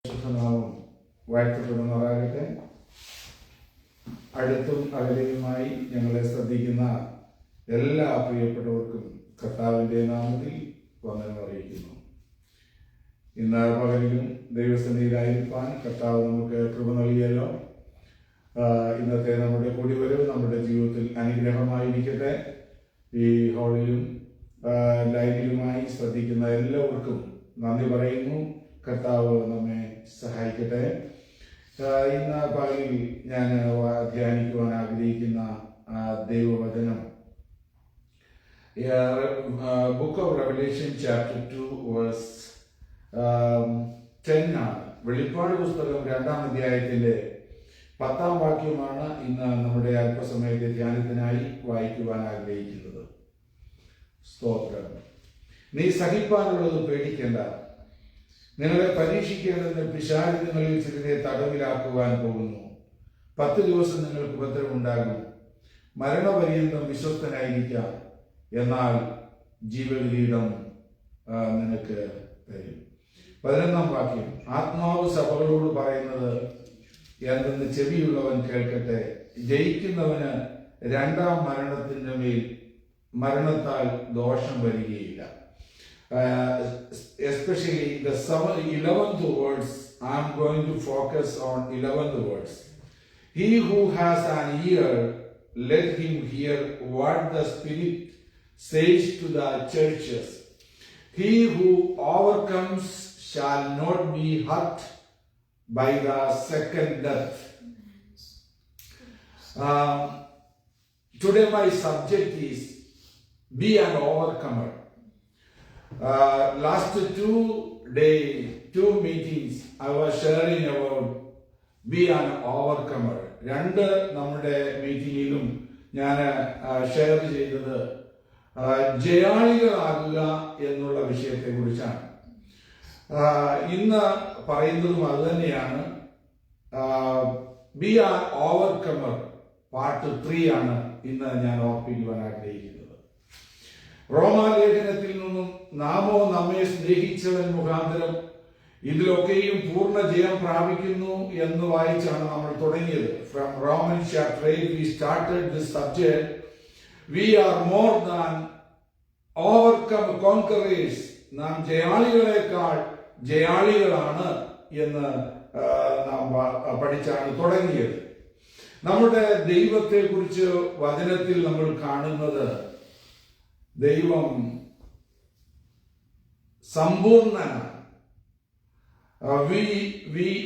നാമം വാഴ്ത്തപ്പെടുമാറാകട്ടെ. അടുത്തും അകലെയുമായി ഞങ്ങളെ ശ്രദ്ധിക്കുന്ന എല്ലാ പ്രിയപ്പെട്ടവർക്കും കർത്താവിൻ്റെ നാമത്തിൽ വന്ദനം അറിയിക്കുന്നു. ഇന്ന് പകലിലും ദൈവസന്നിധിയിലായിരിക്കാൻ കർത്താവ് നമുക്ക് കൃപ നൽകിയല്ലോ. ഇന്നത്തെ നമ്മുടെ കൂടിവരവ് നമ്മുടെ ജീവിതത്തിൽ അനുഗ്രഹമായിരിക്കട്ടെ. ഈ ഹാളിലും ലൈവിലുമായി ശ്രദ്ധിക്കുന്ന എല്ലാവർക്കും നന്ദി പറയുന്നു. കർത്താവ് നമ്മെ സഹായിക്കട്ടെ. ഇന്ന് പകലിൽ ഞാൻ ധ്യാനിക്കുവാൻ ആഗ്രഹിക്കുന്ന ദൈവവചനം book of revelation chapter 2 verse 10 ആണ്. വെളിപ്പാട് പുസ്തകം 2-ാം അധ്യായത്തിന്റെ 10-ാം വാക്യമാണ് ഇന്ന് നമ്മുടെ അല്പസമയത്തെ ധ്യാനത്തിനായി വായിക്കുവാൻ ആഗ്രഹിക്കുന്നത്. സ്തോത്രം. നീ സഹിപ്പാനുള്ളത് പേടിക്കേണ്ട, നിങ്ങളെ പരീക്ഷിക്കേണ്ടതിന് പിശാച് നിങ്ങളിൽ ചിലരെ തടവിലാക്കുവാൻ പോകുന്നു. 10 ദിവസം നിങ്ങൾക്ക് ഉപദ്രവമുണ്ടാകും. മരണപര്യന്തം വിശ്വസ്തനായിരിക്കാം, എന്നാൽ ജീവകിരീടം നിനക്ക് തരും. 11-ാം വാക്യം, ആത്മാവ് സഭകളോട് പറയുന്നത് എന്തെന്ന് ചെവിയുള്ളവൻ കേൾക്കട്ടെ. ജയിക്കുന്നവന് 2-ാം മരണത്തിന്റെ മേൽ മരണത്താൽ ദോഷം വരികയില്ല. Especially the 11th words, I'm going to focus on 11th words. He who has an ear, let him hear what the Spirit says to the churches. He who overcomes shall not be hurt by the second death. Today my subject is be an overcomer. Last two meetings I was sharing about be an overcomer. 2 നമ്മുടെ മീറ്റിംഗിലും ഞാൻ share ചെയ്തത് ജയാളികളാകുക എന്നുള്ള വിഷയത്തെ കുറിച്ചാണ്. ഇന്ന് പറയുന്നതും അത് തന്നെയാണ്. ബി ആൻ ഓവർകമർ പാർട്ട് 3 ആണ് ഇന്ന് ഞാൻ ഓർപ്പിക്കുവാൻ ആഗ്രഹിക്കുന്നത്. റോമാലേഖനത്തിൽ നിന്നും നാമോ നമ്മെ സ്നേഹിച്ചവൻ മുഖാന്തരം ഇതിലൊക്കെയും പൂർണ്ണ ജയം പ്രാപിക്കുന്നു എന്ന് വായിച്ചാണ് നമ്മൾ തുടങ്ങിയത്. From Romans chapter 8 we started this subject. We are more than conquerors. നാം ജയാളികളെക്കാൾ ജയാളികളാണ് എന്ന് നാം പഠിച്ചാണ് തുടങ്ങിയത്. നമ്മുടെ ദൈവത്തെ കുറിച്ച് വചനത്തിൽ നമ്മൾ കാണുന്നത് ദൈവം സമ്പൂർണ്ണനാണ്.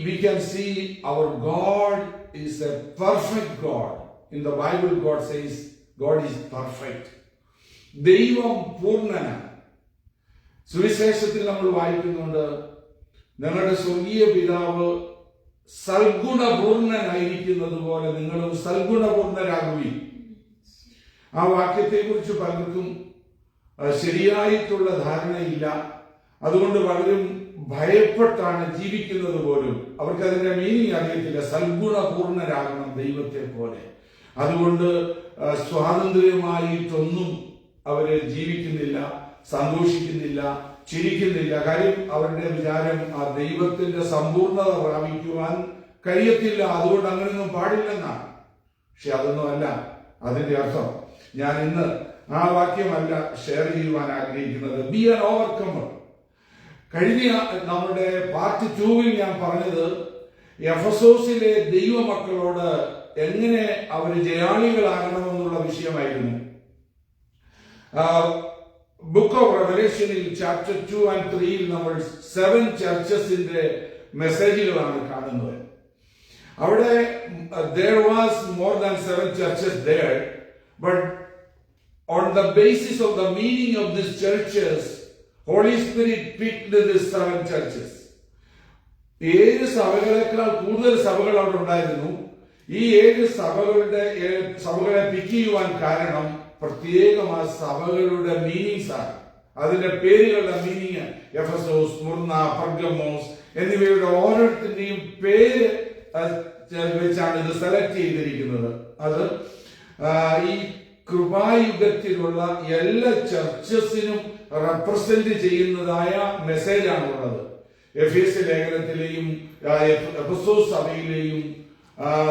We can see our God is a perfect God. In the Bible God says God is perfect. ദൈവം പൂർണ്ണനാണ്. സുവിശേഷത്തിൽ നമ്മൾ വായിക്കുന്നുണ്ട്, നിങ്ങളുടെ സ്വർഗീയ പിതാവ് സൽഗുണപൂർണനായിരിക്കുന്നത് പോലെ നിങ്ങളും സൽഗുണപൂർണരാകുകയും. ആ വാക്യത്തെ കുറിച്ച് പലർക്കും ശരിയായിട്ടുള്ള ധാരണയില്ല. അതുകൊണ്ട് പലരും ഭയപ്പെട്ടാണ് ജീവിക്കുന്നത് പോലും. അവർക്ക് അതിന്റെ മീനിങ് അറിയത്തില്ല. സൽഗുണപൂർണരാകണം ദൈവത്തെ പോലെ. അതുകൊണ്ട് സ്വാതന്ത്ര്യമായിട്ടൊന്നും അവര് ജീവിക്കുന്നില്ല, സന്തോഷിക്കുന്നില്ല, ചിരിക്കുന്നില്ല. കാര്യം അവരുടെ വിചാരം ആ ദൈവത്തിന്റെ സമ്പൂർണത പ്രാപിക്കുവാൻ കഴിയത്തില്ല, അതുകൊണ്ട് അങ്ങനെയൊന്നും പാടില്ലെന്നാണ്. പക്ഷെ അതൊന്നും അല്ല അതിന്റെ അർത്ഥം. ഞാൻ ഇന്ന് ആ വാക്യമല്ല ഷെയർ ചെയ്യുവാൻ ആഗ്രഹിക്കുന്നത്. B an overcomer. കഴിഞ്ഞ നമ്മുടെ പാർട്ട് 2-ൽ ഞാൻ പറഞ്ഞത് എഫെസോസിലെ ദൈവമക്കളോട് എങ്ങനെ അവർ ജയാളികളാകണമെന്നുള്ള വിഷയമായിരുന്നു. ബുക്ക് ഓഫ് റെവലേഷനിൽ ചാപ്റ്റർ 2 and 3 നമ്മൾ 7 ചർച്ചസിന്റെ മെസ്സേജുകളാണ് കാണുന്നത്. അവിടെ there was more than 7 churches there, but on the basis of the meaning of these churches, Holy Spirit picked these 7 churches. 7 സഭകളെക്കാൾ കൂടുതൽ സഭകൾ അവിടെ ഉണ്ടായിരുന്നു. ഈ 7 സഭകളെ പിക്ക് ചെയ്യുവാൻ കാരണം പ്രത്യേകം ആ സഭകളുടെ മീനിങ്സ് ആണ്. അതിന്റെ പേരുകളുടെ മീനിങ് എഫെസോസ്, സ്മുർന, പെർഗമോസ് എന്നിവയുടെ ഓരോരുത്തരുടെയും പേര് വെച്ചാണ് ഇത് സെലക്ട് ചെയ്തിരിക്കുന്നത്. അത് ഈ കൃപായുഗത്തിലുള്ള എല്ലാ ചർച്ചസിനും റെപ്രസെന്റ് ചെയ്യുന്നതായ മെസ്സേജ് ആണുള്ളത്. എഫേസ്യ ലേഖനത്തിലെയും എഫെസോസ് സഭയിലെയും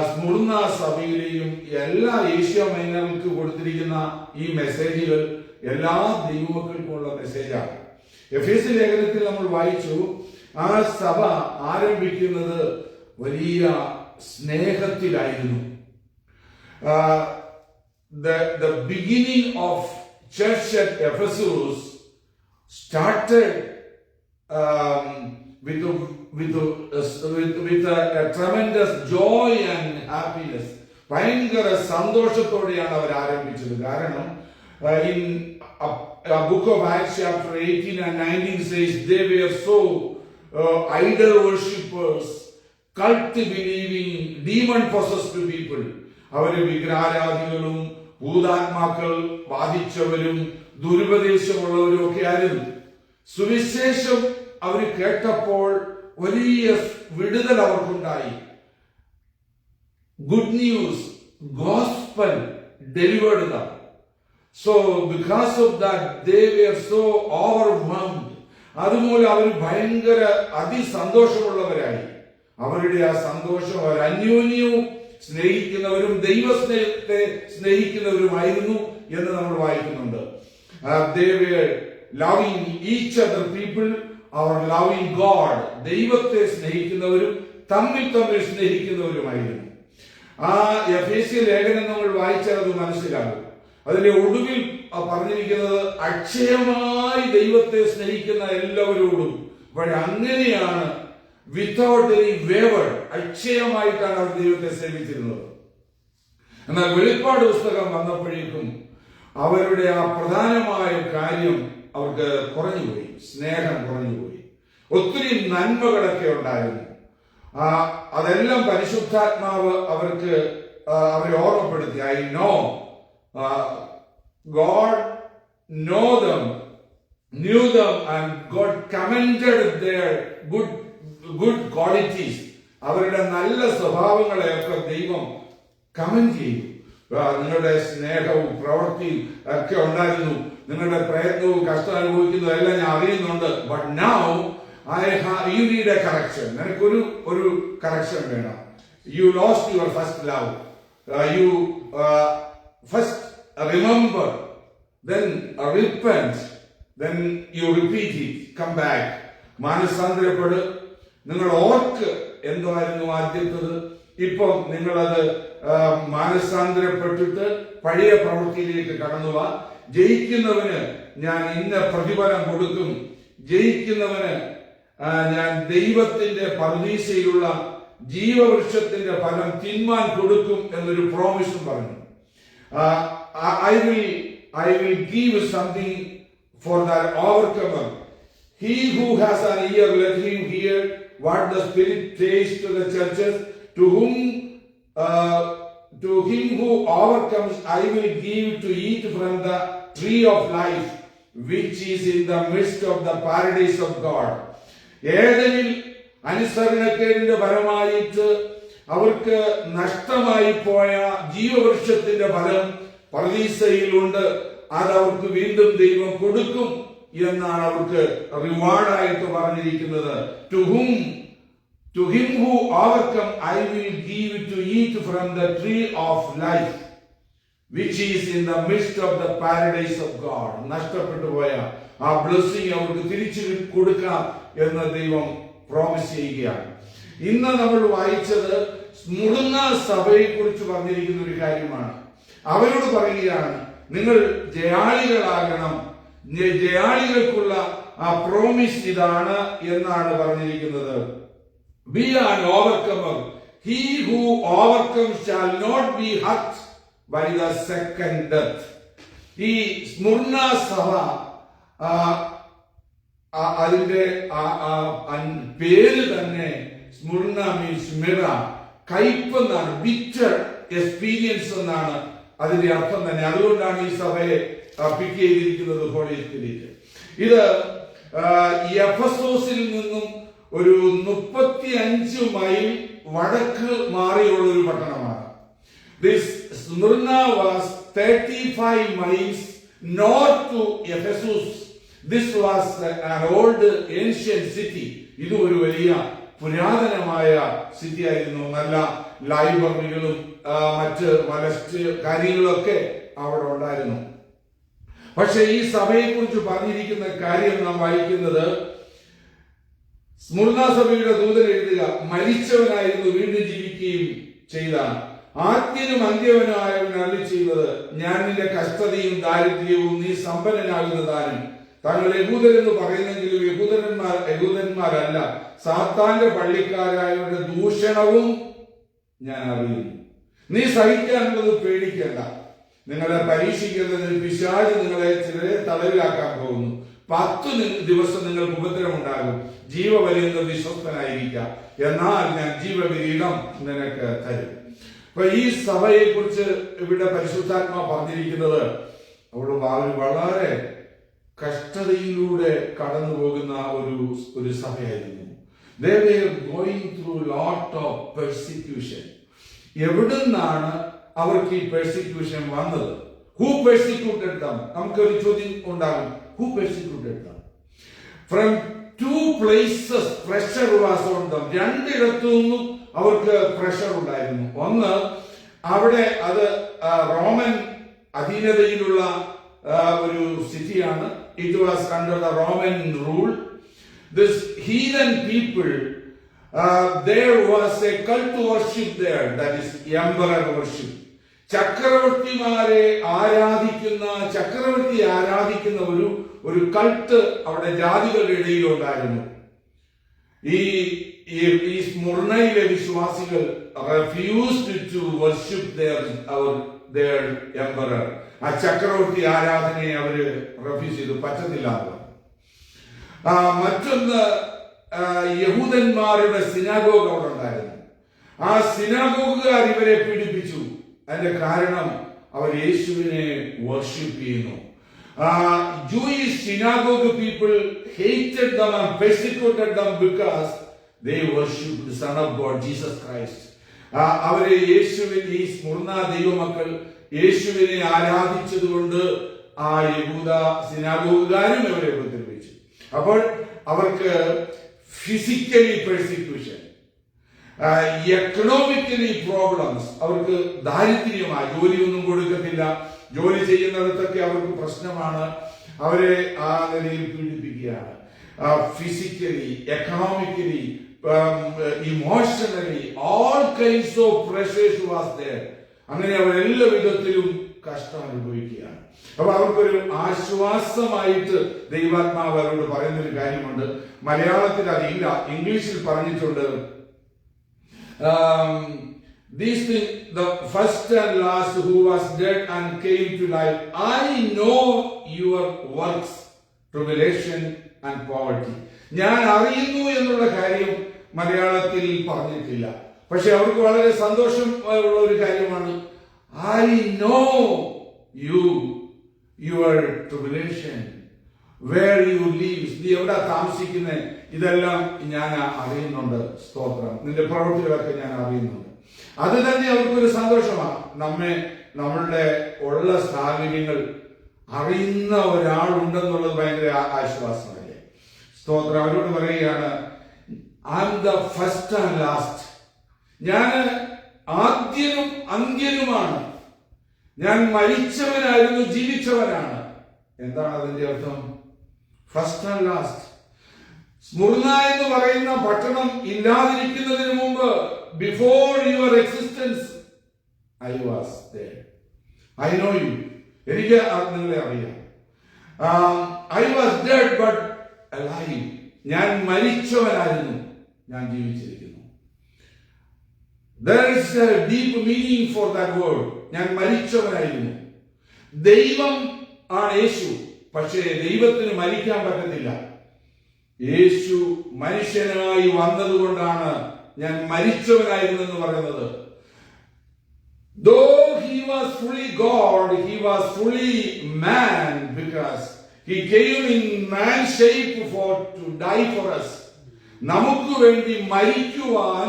സ്മുർന സഭയിലെയും എല്ലാ ഏഷ്യ മൈനർക്ക് കൊടുത്തിരിക്കുന്ന ഈ മെസ്സേജുകൾ എല്ലാ ദൈവമക്കൾക്കുമുള്ള മെസ്സേജാണ്. എഫേസ്യ ലേഖനത്തിൽ നമ്മൾ വായിച്ചു, ആ സഭ ആരംഭിക്കുന്നത് വലിയ സ്നേഹത്തിലായിരുന്നു. The beginning of church at Ephesus started with a tremendous joy and happiness. ഭയങ്കര സന്തോഷത്തോടെയാണ് അവർ ആരംഭിച്ചത്. കാരണം in book of Acts chapter 18 and 19 says they were so idol worshippers, cult believing, demon possessed people. അവര് വിഗ്രഹാരാധികളും ഭൂതാത്മാക്കൾ ബാധിച്ചവരും ദുരുപദേശമുള്ളവരും ഒക്കെ ആയിരുന്നു. സുവിശേഷം അവർ കേട്ടപ്പോൾ വലിയ വിടുതൽ അവർക്കുണ്ടായി. Good news, gospel delivered them. So because of that they were so overwhelmed. അതുമൂലം അവർ ഭയങ്കര അതിസന്തോഷമുള്ളവരായി. അവരുടെ ആ സന്തോഷം അവർ അന്യോന്യവും സ്നേഹിക്കുന്നവരും ദൈവസ്നേഹത്തെ സ്നേഹിക്കുന്നവരുമായിരുന്നു എന്ന് നമ്മൾ വായിക്കുന്നുണ്ട്. They were loving each other people or loving God. ദൈവത്തെ സ്നേഹിക്കുന്നവരും തമ്മിൽ സ്നേഹിക്കുന്നവരുമായിരുന്നു. ആ എഫേസ്യ ലേഖനം നമ്മൾ വായിച്ചാൽ അത് മനസ്സിലാകും. അതിലെ ഒടുവിൽ പറഞ്ഞിരിക്കുന്നത് അക്ഷയമായി ദൈവത്തെ സ്നേഹിക്കുന്ന എല്ലാവരോടും. പക്ഷെ അങ്ങനെയാണ് വിത്തൗട്ട് എനി വേവർ, അക്ഷയമായിട്ടാണ് അവർ ദൈവത്തെ സേവിച്ചിരുന്നത്. എന്നാൽ വെളിപ്പാട് പുസ്തകം വന്നപ്പോഴേക്കും അവരുടെ ആ പ്രധാനമായ കാര്യം അവർക്ക് കുറഞ്ഞുപോയി, സ്നേഹം കുറഞ്ഞുപോയി. ഒത്തിരി നന്മകളൊക്കെ ഉണ്ടായിരുന്നു. അതെല്ലാം പരിശുദ്ധാത്മാവ് അവരെ ഓർമ്മപ്പെടുത്തി. I know God knew them and God commended their good qualities. അവരുടെ നല്ല സ്വഭാവങ്ങളെയൊക്കെ ദൈവം കമന്റ് ചെയ്തു. നിങ്ങളുടെ സ്നേഹവും പ്രവൃത്തിയും ഒക്കെ ഉണ്ടായിരുന്നു, നിങ്ങളുടെ പ്രയത്നവും കഷ്ടം അനുഭവിക്കുന്നതും എല്ലാം ഞാൻ അറിയുന്നുണ്ട്. But now you need a correction. നിനക്കൊരു കറക്ഷൻ വേണം. You lost your first love. You first remember, then repent, then you repeat it, come back. മാനസാന്തരപ്പെട്. നിങ്ങൾ ഓർക്ക് എന്തായിരുന്നു ആദ്യത്തത്, ഇപ്പം നിങ്ങളത് മാനസാന്തരപ്പെട്ടിട്ട് പഴയ പ്രവൃത്തിയിലേക്ക് കടന്നുവാ. ജയിക്കുന്നവന് ഞാൻ ഇന്ന പ്രതിഫലം കൊടുക്കും, ജയിക്കുന്നവന് ഞാൻ ദൈവത്തിന്റെ പരദീസയിലുള്ള ജീവവൃക്ഷത്തിന്റെ ഫലം തിന്മാൻ കൊടുക്കും എന്നൊരു പ്രോമിസും പറഞ്ഞു. I will give something for that overcomer. He who has an ear, let him hear what the Spirit says to the churches. To him who overcomes, I will give to eat from the tree of life, which is in the midst of the paradise of God. ഏതെങ്കിലും അനുസരണക്കേടിന്റെ ഫലമായിട്ട് അവർക്ക് നഷ്ടമായി പോയ ജീവവൃക്ഷത്തിന്റെ ഫലം പർദീസയിലുണ്ട്. അത് അവർക്ക് വീണ്ടും ദൈവം കൊടുക്കും എന്നാണ് അവർക്ക് റിവാർഡായിട്ട് പറഞ്ഞിരിക്കുന്നത്. To him who overcome, I will give to eat from the tree of life, which is in the midst of the paradise of God. നഷ്ടപ്പെട്ടു പോയ ആ ബ്ലെസ്സിംഗ് അവർക്ക് തിരിച്ചു കൊടുക്കാം എന്ന് ദൈവം പ്രോമിസ് ചെയ്യുകയാണ്. ഇന്ന് നമ്മൾ വായിച്ചത് സ്മുർന സഭയെ കുറിച്ച് പറഞ്ഞിരിക്കുന്ന ഒരു കാര്യമാണ്. അവരോട് പറയുകയാണ്, നിങ്ങൾ ജയാളികളാകണം, ജയാളികൾക്കുള്ള ആ പ്രോമിസ് ഇതാണ് എന്നാണ് പറഞ്ഞിരിക്കുന്നത്. Be an overcomer. He who overcomes shall not be hurt by the second death. ഈ സ്മുർന സഭ അതിന്റെ പേര് തന്നെ സ്മുർന മീൻസ് മിറ, കയ്പെന്നാണ്, ബിറ്റർ എക്സ്പീരിയൻസ് എന്നാണ് അതിന്റെ അർത്ഥം തന്നെ. അതുകൊണ്ടാണ് ഈ സഭയെ പിക്ക് ചെയ്തിരിക്കുന്നത് ഹോളി സ്പിരിറ്റ്. ഇത് എഫെസോസിൽ നിന്നും ഒരു 35 മൈൽ വടക്ക് മാറിയുള്ള ഒരു പട്ടണമാണ്. This Smyrna was 35 miles north to Ephesus. This was an old ancient city. ഇതും ഒരു വലിയ പുരാതനമായ സിറ്റി ആയിരുന്നു. നല്ല ലൈബ്രറികളും മറ്റ് കാര്യങ്ങളൊക്കെ അവിടെ ഉണ്ടായിരുന്നു. പക്ഷെ ഈ സഭയെ കുറിച്ച് പറഞ്ഞിരിക്കുന്ന കാര്യം നാം വായിക്കുന്നത്, സ്മുർന സഭയുടെ ദൂതൻ എഴുതുക, മരിച്ചവനായിരുന്നു വീണ്ടും ജീവിക്കുകയും ചെയ്ത ആദ്യനും അന്ത്യവനായവൻ അരുളി ചെയ്തത്, ഞാൻ നിന്റെ കഷ്ടതയും ദാരിദ്ര്യവും നീ സമ്പന്നനാകുന്നതാനും താങ്കൾ യഹൂദരെന്ന് പറയുന്നെങ്കിലും യഹൂദന്മാരല്ല, സാത്താന്റെ പള്ളിക്കാരായവരുടെ ദൂഷണവും ഞാൻ അറിയുന്നു. നീ സഹിക്കാനുള്ളത് പേടിക്കേണ്ട. നിങ്ങളെ പരീക്ഷിക്കുന്നതിൽ പിശാച് നിങ്ങളെ ചിലരെ തടവിലാക്കാൻ പോകുന്നു. 10 ദിവസം നിങ്ങൾക്ക് ഉപദ്രവമുണ്ടാകും. ജീവപര്യന്തം വിശ്വസ്തനായിരിക്കാം, എന്നാൽ ഞാൻ ജീവകിരീടം നിനക്ക് തരും. അപ്പൊ ഈ സഭയെ കുറിച്ച് ഇവിടെ പരിശുദ്ധാത്മാ പറഞ്ഞിരിക്കുന്നത്, അവിടെ വളരെ കഷ്ടതയിലൂടെ കടന്നു പോകുന്ന ഒരു സഭയായിരുന്നു. They were going through lot of persecution. എവിടുന്നാണ് അവർക്ക് ഈ പെർസിക്യൂഷൻ വന്നത്? Who persecuted them? നമുക്കൊരു ചോദ്യം ഉണ്ടാകും. Who persecuted them? From 2 places pressure was on them. 2 ഇടത്തു നിന്നും അവർക്ക് പ്രഷർ ഉണ്ടായിരുന്നു. ഒന്ന്, അവിടെ അത് റോമൻ അധീനതയിലുള്ള ഒരു സിറ്റിയാണ്. It was under the Roman rule. This heathen people, there was a cult worship there, that is emperor worship. ചക്രവർത്തിയെ ആരാധിക്കുന്ന ഒരു കൾട്ട് അവിടെ ജാതികളുടെ ഇടയിൽ ഉണ്ടായിരുന്നു. ഈ സ്മുർണയിലെ വിശ്വാസികൾ refused to worship their emperor. ആ ചക്രവർത്തി ആരാധനയെ അവര് റെഫ്യൂസ് ചെയ്തു, പറ്റത്തില്ല. മറ്റൊന്ന്, യഹൂദന്മാരുടെ സിനാഗോഗ് അവിടെ ഉണ്ടായിരുന്നു. ആ സിനാഗോഗുകാർ ഇവരെ പീഡിപ്പിച്ചു. അതിന്റെ കാരണം അവർ യേശുവിനെ വർഷിപ്പ് ചെയ്യുന്നു. Jewish synagogue people hated them and persecuted them because they worshipped the Son of God, Jesus Christ. അവരെ യേശുവിനെ, ഈ സ്മുർന ദൈവമക്കൾ യേശുവിനെ ആരാധിച്ചതുകൊണ്ട് ആ യഹൂദ സിനാഗോഗുകാരും അവരെ ഉപദ്രവിച്ചു. അപ്പോൾ അവർക്ക് ഫിസിക്കലി പെർസിക്യൂഷൻ, എക്കണോമിക്കലി പ്രോബ്ലംസ്, അവർക്ക് ദാരിദ്ര്യമായി, ജോലിയൊന്നും കൊടുക്കത്തില്ല, ജോലി ചെയ്യുന്നിടത്തൊക്കെ അവർക്ക് പ്രശ്നമാണ്, അവരെ ആ നിലയിൽ പീഡിപ്പിക്കുകയാണ്. Physically, economically, emotionally, all kinds of pressures was there. അങ്ങനെ അവരെല്ലാ വിധത്തിലും കഷ്ടം അനുഭവിക്കുകയാണ്. അപ്പൊ അവർക്കൊരു ആശ്വാസമായിട്ട് ദൈവാത്മാവ് അവരോട് പറയുന്നൊരു കാര്യമുണ്ട്. മലയാളത്തിൽ അതില്ല, ഇംഗ്ലീഷിൽ പറഞ്ഞിട്ടുണ്ട്. These things, the first and last who was dead and came to life, I know your works, tribulation and poverty. ഞാൻ അറിയുന്നു എന്നുള്ള കാര്യം മലയാളത്തിൽ പറഞ്ഞിട്ടില്ല. പക്ഷെ അവർക്ക് വളരെ സന്തോഷം ഉള്ള ഒരു കാര്യമാണ്. I know you, your tribulation, where you live, നീ എവിടെ താമസിക്കുന്നത്, ഇതെല്ലാം ഞാൻ അറിയുന്നുണ്ട്. സ്തോത്രം. നിന്റെ പ്രവൃത്തികളൊക്കെ ഞാൻ അറിയുന്നുണ്ട്. അത് തന്നെ അവർക്കൊരു സന്തോഷമാണ്. നമ്മളുടെ ഉള്ള സാഹചര്യങ്ങൾ അറിയുന്ന ഒരാളുണ്ടെന്നുള്ളത് ഭയങ്കര ആശ്വാസമല്ലേ. സ്തോത്രം. അവരോട് പറയുകയാണ്, I am the first and last. ഞാൻ ആദ്യനും അന്ത്യനുമാണ്. ഞാൻ മരിച്ചവനായിരുന്നു, ജീവിച്ചവനാണ്. എന്താണ് അതിന്റെ അർത്ഥം? First and last. സ്മുർന എന്ന് പറയുന്ന പട്ടണം ഇല്ലാതിരിക്കുന്നതിന് മുമ്പ്, before your existence, I was there. I know you. എനിക്ക് നിങ്ങളെ അറിയാം. I was dead but alive. ഞാൻ മരിച്ചവനായിരുന്നു, ഞാൻ ജീവിച്ചിരിക്കുന്നു. There is a deep meaning for that word. ഞാൻ മരിച്ചവനായിരുന്നു. ദൈവം ആണ് യേശു, പക്ഷേ ദൈവത്തിന് മരിക്കാൻ പറ്റത്തില്ല. യേശു മനുഷ്യനായി വന്നതുകൊണ്ടാണ് ഞാൻ മരിച്ചവനായിരുന്നു എന്ന് പറയുന്നത്. Though he was fully God, he was fully man, because he came in man shape to die for us. നമുക്ക് വേണ്ടി മരിക്കുവാൻ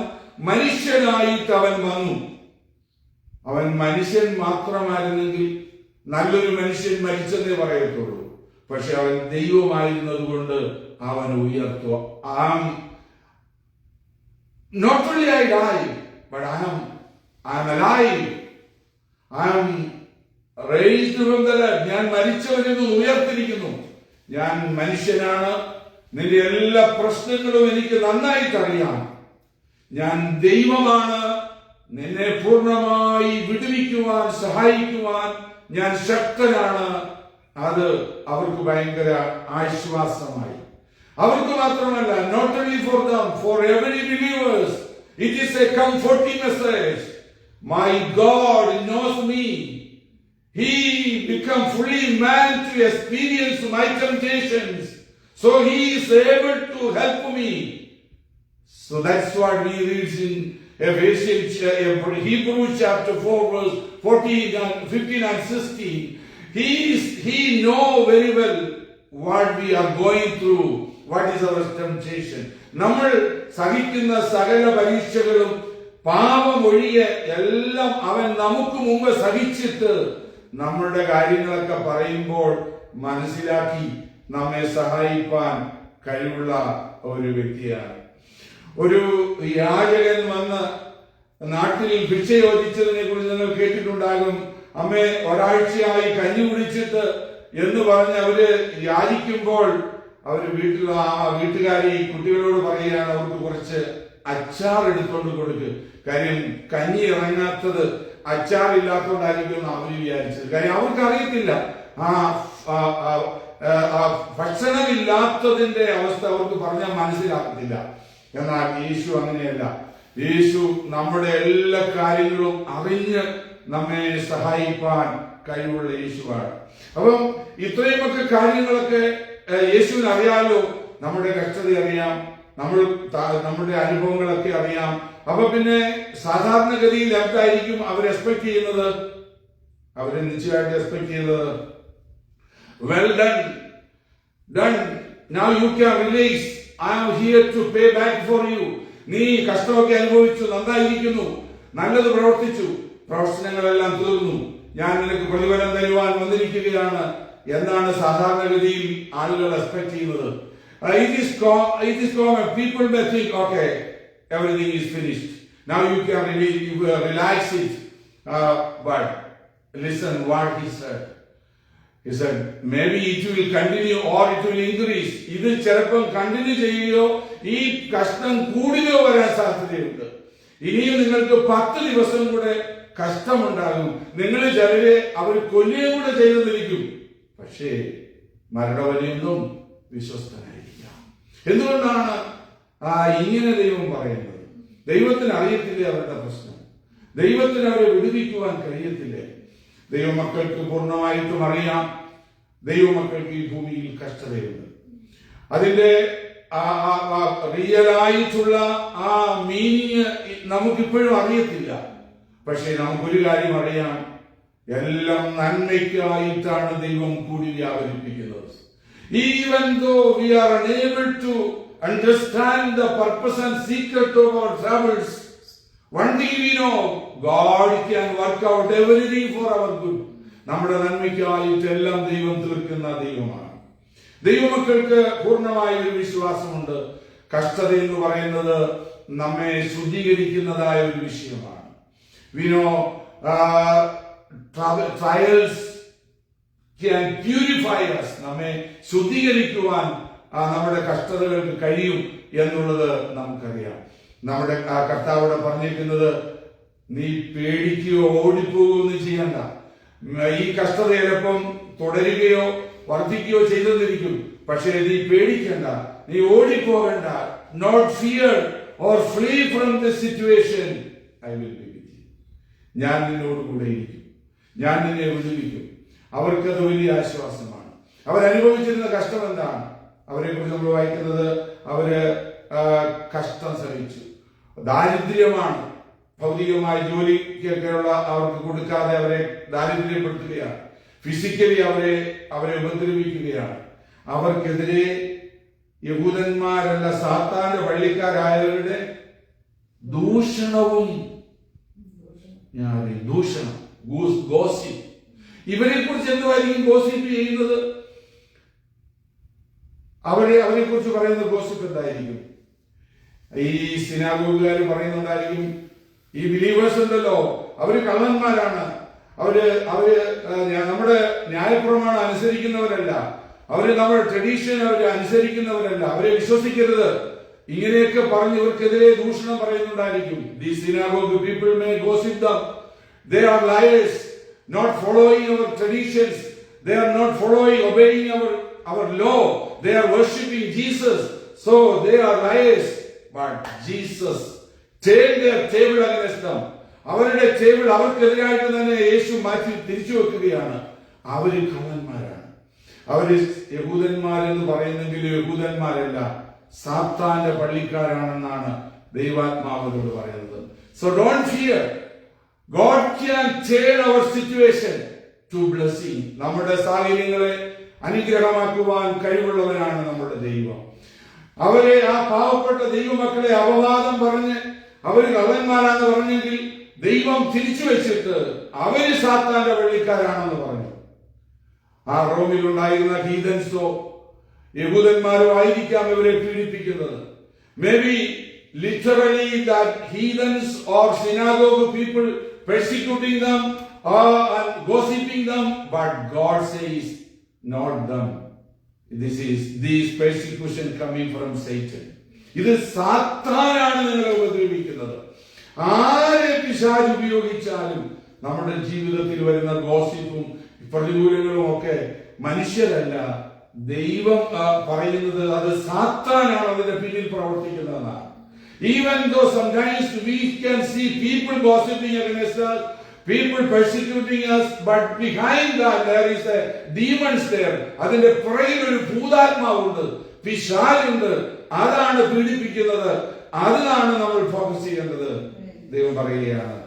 മനുഷ്യനായിട്ട് അവൻ വന്നു. അവൻ മനുഷ്യൻ മാത്രമായിരുന്നെങ്കിൽ നല്ലൊരു മനുഷ്യൻ മരിച്ചെന്നേ പറയത്തുള്ളൂ. പക്ഷെ അവൻ ദൈവമായിരുന്നത് കൊണ്ട് അവൻ ഉയർത്തുക. not only I die, but I am alive. I am raised from the dead. ഞാൻ മരിച്ചവരിൽ നിന്ന് ഉയർത്തിരിക്കുന്നു. ഞാൻ മനുഷ്യനാണ്. നിന്റെ എല്ലാ പ്രശ്നങ്ങളും എനിക്ക് നന്നായിട്ട് അറിയാം. ഞാൻ ദൈവമാണ്. നിന്നെ പൂർണ്ണമായി വിടുവിക്കുവാൻ സഹായിക്കുവാൻ ഞാൻ ശക്തനാണ്. അത് അവർക്ക് ഭയങ്കര ആശ്വാസമായി. അവർക്ക് മാത്രമല്ല, not only for them, for every believers, it is a comforting message. My God knows me. He became fully man to experience my temptations, so he is able to help me. So that's what we read in Hebrews chapter 4 verse 15 and 16. He know very well what we are going through, what is our temptation. നമ്മൾ സഹിക്കുന്ന സകല പരീക്ഷകളും പാപമൊഴിയെ എല്ലാം അവൻ നമുക്ക് മുമ്പ് സഹിച്ചിട്ട് നമ്മളുടെ കാര്യങ്ങളൊക്കെ പറയുമ്പോൾ മനസ്സിലാക്കി നമ്മെ സഹായിപ്പാൻ കഴിവുള്ള ഒരു വ്യക്തിയാണ്. ഒരു യാചകൻ വന്ന് നാട്ടിൽ ഭിക്ഷ ചോദിച്ചതിനെ കുറിച്ച് നിങ്ങൾ കേട്ടിട്ടുണ്ടാകും. അമ്മേ, ഒരാഴ്ചയായി കഞ്ഞി കുടിച്ചിട്ട് എന്ന് പറഞ്ഞ് അവര് യാചിക്കുമ്പോൾ അവര് വീട്ടുകാരി കുട്ടികളോട് പറയുകയാണ്, അവർക്ക് കുറച്ച് അച്ചാർ എടുത്തോണ്ട് കൊടുക്കുക. കാര്യം കഞ്ഞി ഇറങ്ങാത്തത് അച്ചാറില്ലാത്തോണ്ടായിരിക്കും അവര് വിചാരിച്ചത്. കാര്യം അവർക്ക് അറിയത്തില്ല, ഭക്ഷണമില്ലാത്തതിന്റെ അവസ്ഥ അവർക്ക് പറഞ്ഞാൽ മനസ്സിലാക്കത്തില്ല. എന്നാൽ യേശു അങ്ങനെയല്ല. യേശു നമ്മുടെ എല്ലാ കാര്യങ്ങളും അറിഞ്ഞ് നമ്മെ സഹായിപ്പാൻ കഴിവുള്ള യേശുവാണ്. അപ്പം ഇത്രയുമൊക്കെ കാര്യങ്ങളൊക്കെ യേശുവിന് അറിയാലോ. നമ്മുടെ കഷ്ടത അറിയാം, നമ്മുടെ അനുഭവങ്ങളൊക്കെ അറിയാം. അപ്പൊ പിന്നെ സാധാരണഗതിയിൽ എന്തായിരിക്കും അവർ എക്സ്പെക്ട് ചെയ്യുന്നത്? അവരെ നിശ്ചയമായിട്ട് എക്സ്പെക്ട് ചെയ്യുന്നത്, well done, now you can release, I am here to pay back for you. നീ കഷ്ടമൊക്കെ അനുഭവിച്ചു, നന്നായിരിക്കുന്നു, നല്ലത് പ്രവർത്തിച്ചു, പ്രവർത്തനങ്ങളെല്ലാം തീർന്നു, ഞാൻ നിനക്ക് പ്രതിഫലം തരുവാൻ വന്നിരിക്കുകയാണ് എന്നാണ് സാധാരണഗതിയിൽ ആളുകൾ എക്സ്പെക്ട് ചെയ്യുന്നത്. It is common. People may think, okay, everything is finished. Now you can relax it. But listen what he said. He said, maybe it will continue or it will increase. ഇത് ചിലപ്പം continue ചെയ്യുകയോ ഈ കഷ്ടം കൂടുകയോ വരാൻ സാധ്യതയുണ്ട്. ഇനിയും നിങ്ങൾക്ക് 10 ദിവസം കൂടെ കഷ്ടമുണ്ടാകും. നിങ്ങൾ ചിലരെ അവർ കൊല്ലുകയും കൂടെ ചെയ്തെന്നിരിക്കും. പക്ഷേ മരണവരെയൊന്നും വിശ്വസ്തനായിരിക്കാം. എന്തുകൊണ്ടാണ് ഇങ്ങനെ ദൈവം പറയുന്നത്? ദൈവത്തിന് അറിയത്തില്ലേ അവരുടെ പ്രശ്നം? ദൈവത്തിന് അവരെ വിടുവിക്കുവാൻ കഴിയത്തില്ലേ? ദൈവമക്കൾക്ക് പൂർണ്ണമായിട്ടും അറിയാം, ദൈവമക്കൾക്ക് ഈ ഭൂമിയിൽ കഷ്ടതയുണ്ട്. അതിന്റെ റിയലായിട്ടുള്ള ആ മീനിങ് നമുക്കിപ്പോഴും അറിയത്തില്ല. പക്ഷെ നമുക്കൊരു കാര്യം അറിയാം, എല്ലാം നന്മയ്ക്കായിട്ടാണ് ദൈവം കൂടി വ്യാപരിപ്പിക്കുന്നത്. Even though we are unable to understand the purpose and secret of our travels, one thing we know, God can work out everything for our good. നമ്മുടെ നന്മയ്ക്കായിട്ട് എല്ലാം ദൈവം തീർക്കുന്ന ദൈവമാണ്. ദൈവമക്കൾക്ക് പൂർണ്ണമായ ഒരു വിശ്വാസമുണ്ട്. കഷ്ടത എന്ന് പറയുന്നത് നമ്മെ ശുദ്ധീകരിക്കുന്നതായ ഒരു വിഷയമാണ്. We know trials can purify us. നമ്മെ ശുദ്ധീകരിക്കുവാൻ നമ്മുടെ കഷ്ടതകൾക്ക് കഴിയും എന്നുള്ളത് നമുക്കറിയാം. നമ്മുടെ കർത്താവോട് പറഞ്ഞിരിക്കുന്നത്, നീ പേടിക്കുകയോ ഓടിപ്പോകുകയോ ചെയ്യണ്ട. ഈ കഷ്ടത ചിലപ്പം തുടരുകയോ വർദ്ധിക്കുകയോ ചെയ്തെന്നിരിക്കും. പക്ഷേ നീ പേടിക്കണ്ട, നീ ഓടിപ്പോകണ്ട. Not fear or flee from the situation, I will be with you. ഞാൻ നിന്നോട് കൂടെ ഇരിക്കും, ഞാൻ നിന്നെ വിടുവിക്കും. അവർക്കത് വലിയ ആശ്വാസമാണ്. അവരനുഭവിച്ചിരുന്ന കഷ്ടം എന്താണ്? അവരെ കുറിച്ച് നമ്മൾ വായിക്കുന്നത്, അവര് കഷ്ടം സഹിച്ചു. ദാരിദ്ര്യമാണ്. ഭൗതികമായ ജോലിക്കൊക്കെയുള്ള അവർക്ക് കൊടുക്കാതെ അവരെ ദാരിദ്ര്യപ്പെടുത്തുകയാണ്. ഫിസിക്കലി അവരെ ഉപദ്രവിക്കുകയാണ്. അവർക്കെതിരെ യഹൂദന്മാരല്ല, സാത്താന്റെ പള്ളിക്കാരായവരുടെ ദൂഷണം. ഗോസിപ്പ്. ഇവരെ കുറിച്ച് എന്തുമായിരിക്കും ഗോസിപ്പ് ചെയ്യുന്നത്? അവരെ കുറിച്ച് പറയുന്ന ഗോസിപ്പ് എന്തായിരിക്കും? ഈ സിനാഗോഗുകാർ പറയുന്നുണ്ടായിരിക്കും, ഈ ബിലീവേഴ്സ് ഉണ്ടല്ലോ അവര് കള്ളന്മാരാണ്, അവര് നമ്മുടെ ന്യായപ്രമാണം അനുസരിക്കുന്നവരല്ല, അവര് നമ്മുടെ ട്രഡീഷൻ അവര് അനുസരിക്കുന്നവരല്ല, അവരെ വിശ്വസിക്കരുത്, ഇങ്ങനെയൊക്കെ പറഞ്ഞ് ഇവർക്കെതിരെ ദൂഷണം പറയുന്നുണ്ടായിരിക്കും. The synagogue people may gossip them. They are liars, not following our traditions. They are not following, obeying our law. They are worshipping Jesus. So they are liars. But Jesus turned their table against them. അവരുടെ table അവർക്കെതിരായിട്ട് തന്നെ യേശു മാറ്റി തിരിച്ചു വെക്കുകയാണ്. അവര് കള്ളന്മാരാണ്. അവര് യഹൂദന്മാരെന്ന് പറയുന്നെങ്കിൽ യഹൂദന്മാരല്ല, സാത്താന്റെ പള്ളിക്കാരാണെന്നാണ് ദൈവാത്മാവരോട് പറയുന്നത്. So don't fear. God can turn our situation to blessing. നമ്മുടെ സാഹചര്യങ്ങളെ അനുഗ്രഹമാക്കുവാൻ കഴിവുള്ളവനാണ് നമ്മുടെ ദൈവം. അവരെ, ആ പാവപ്പെട്ട ദൈവമക്കളെ അപവാദം പറഞ്ഞ് അവര് കള്ളന്മാരാണെന്ന് പറഞ്ഞെങ്കിൽ ദൈവം തിരിച്ചു വെച്ചിട്ട് അവര് സാത്താന്റെ പള്ളിക്കാരാണെന്ന് പറഞ്ഞു. ആ റോമിലുണ്ടായിരുന്ന ഹീദൻസോ യഹൂദന്മാരോ ആയിരിക്കാം ഇവരെ പീഡിപ്പിക്കുന്നത്. Maybe literally that heathens or synagogue people persecuting them and gossiping them, but God says not them. These persecution coming from Satan. ഇത് സാത്താനാണ് നിങ്ങളെ ഉപദ്രവിക്കുന്നത്. ആരെ പിശാച് ഉപയോഗിച്ചാലും നമ്മുടെ ജീവിതത്തിൽ വരുന്ന ഗോസിപ്പും പ്രതികൂലങ്ങളും ഒക്കെ മനുഷ്യരല്ല, ദൈവം പറയുന്നത് അത് സാത്താനാണ് അതിന്റെ പിന്നിൽ പ്രവർത്തിക്കുന്നതെന്നാണ്. Even though sometimes we can see people gossiping against us, people persecuting us, but behind that there is a demons there. അതിന്റെ പുറകിൽ ഒരു ഭൂതാത്മാവുണ്ട്, പിശാചുണ്ട്, അതാണ് പീഡിപ്പിക്കുന്നത്. അതിനാണ് നമ്മൾ ഫോക്കസ് ചെയ്യേണ്ടത്. ദൈവം പറയുകയാണ്,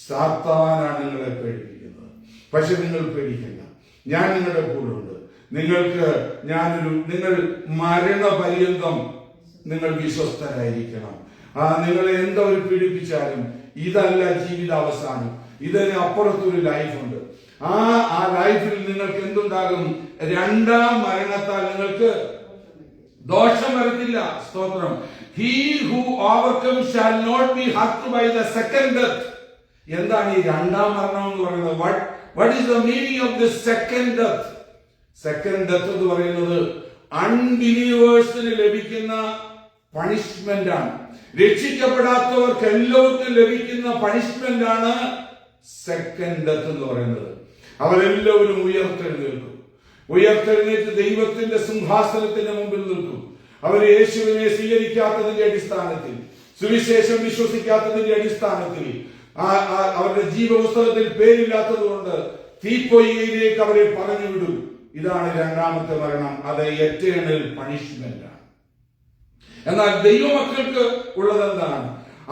സാത്താനാണ് നിങ്ങളെ പേടിപ്പിക്കുന്നത്. പക്ഷെ നിങ്ങൾ പേടിക്കണ്ട, ഞാൻ നിങ്ങളുടെ കൂടെ ഉണ്ട്. നിങ്ങൾ മരണപര്യന്തം നിങ്ങൾ വിശ്വസ്തരായിരിക്കണം. നിങ്ങളെ എന്തവർ പീഡിപ്പിച്ചാലും ഇതല്ല ജീവിതാവസാനം, ഇതിന് അപ്പുറത്തൊരു ലൈഫുണ്ട്. ആ ലൈഫിൽ നിങ്ങൾക്ക് എന്തുണ്ടാകും? രണ്ടാം മരണത്താൽ നിങ്ങൾക്ക് ദോഷം വരത്തില്ല. സ്തോത്രം. He who overcomes shall not be hurt by the second death. എന്താണ് ഈ രണ്ടാം മരണം എന്ന് പറയുന്നത്? What is the meaning of the second death? Second death എന്ന് പറയുന്നത് അൺബിലീവേഴ്സിന് ലഭിക്കുന്ന പണിഷ്മെന്റ് ആണ്. രക്ഷിക്കപ്പെടാത്തവർക്ക് എല്ലാവർക്കും ലഭിക്കുന്ന പണിഷ്മെന്റ് ആണ് സെക്കൻഡ് ഡെത്ത് എന്ന് പറയുന്നത്. അവരെല്ലാവരും ഉയർത്തെഴുന്നേറ്റ് ദൈവത്തിന്റെ സിംഹാസനത്തിന്റെ മുമ്പിൽ നിൽക്കും. അവർ യേശുവിനെ സ്വീകരിക്കാത്തതിന്റെ അടിസ്ഥാനത്തിൽ, സുവിശേഷം വിശ്വസിക്കാത്തതിന്റെ അടിസ്ഥാനത്തിൽ, അവരുടെ ജീവപുസ്തകത്തിൽ പേരില്ലാത്തത് കൊണ്ട് തീപ്പൊയ്കയിലേക്ക് അവരെ പറഞ്ഞുവിടും. ഇതാണ് രണ്ടാമത്തെ മരണം. അത് എറ്റേണൽ പണിഷ്മെന്റ് ആണ്. എന്നാൽ ദൈവമക്കൾക്ക് ഉള്ളതെന്താണ്?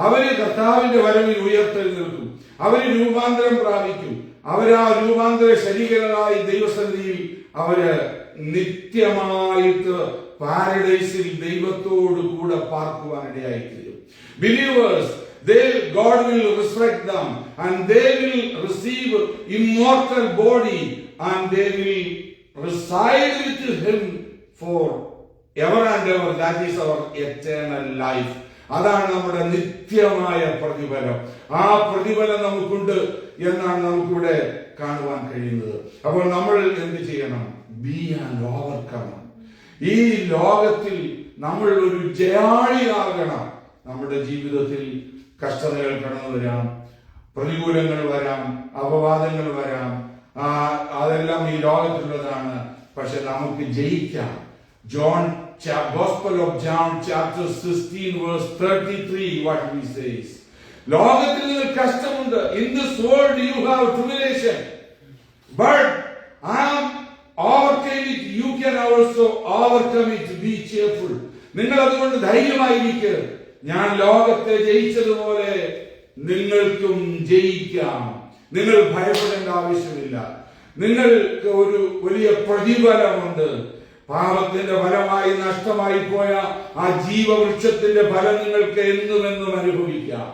അവര് കർത്താവിന്റെ വരവിൽ ഉയർത്തെഴുന്നേൽക്കും. അവര് രൂപാന്തരം പ്രാപിക്കും. അവരാ രൂപാന്തര ശരീരങ്ങളായി ദൈവസന്നിധിയിൽ അവര് നിത്യമായിട്ട് പാരഡൈസിൽ ദൈവത്തോട് കൂടെ പാർക്കുവാനിടയായിത്തീരും. Believers, God will resurrect them and they will receive immortal body and they will reside with him for ever and ever. That is our eternal life. അതാണ് നമ്മുടെ നിത്യമായ പ്രതിഫലം. ആ പ്രതിഫലം നമുക്കുണ്ട് എന്നാണ് നമുക്കിവിടെ കാണുവാൻ കഴിയുന്നത്. അപ്പോൾ നമ്മൾ എന്ത് ചെയ്യണം? B and overcome. ഈ ലോകത്തിൽ നമ്മൾ ഒരു ജയാളിയാകണം. നമ്മുടെ ജീവിതത്തിൽ കഷ്ടതകൾ കടന്നു വരാം, പ്രതികൂലങ്ങൾ വരാം, അപവാദങ്ങൾ വരാം, അതെല്ലാം ഈ ലോകത്തിലുള്ളതാണ്. പക്ഷെ നമുക്ക് ജയിക്കാം. Gospel of John chapter 16 verse 33 what he says, ലോകത്തിൽ നിങ്ങൾ കഷ്ടമുണ്ട്. In this world you have tribulation, but I am overcame it. You can also overcome it. Be cheerful. നിങ്ങൾ അതുകൊണ്ട് ധൈര്യമായിരിക്കുക. ഞാൻ ലോകത്തെ ജയിച്ചതുപോലെ നിങ്ങൾക്കും ജയിക്കാം. നിങ്ങൾ ഭയപ്പെടേണ്ട ആവശ്യമില്ല. നിങ്ങൾക്ക് ഒരു വലിയ പ്രതിഫലമുണ്ട്. പാപത്തിന്റെ ഫലമായി നഷ്ടമായി പോയ ആ ജീവവൃക്ഷത്തിന്റെ ഫലം നിങ്ങൾക്ക് എന്നുമെന്നും അനുഭവിക്കാം.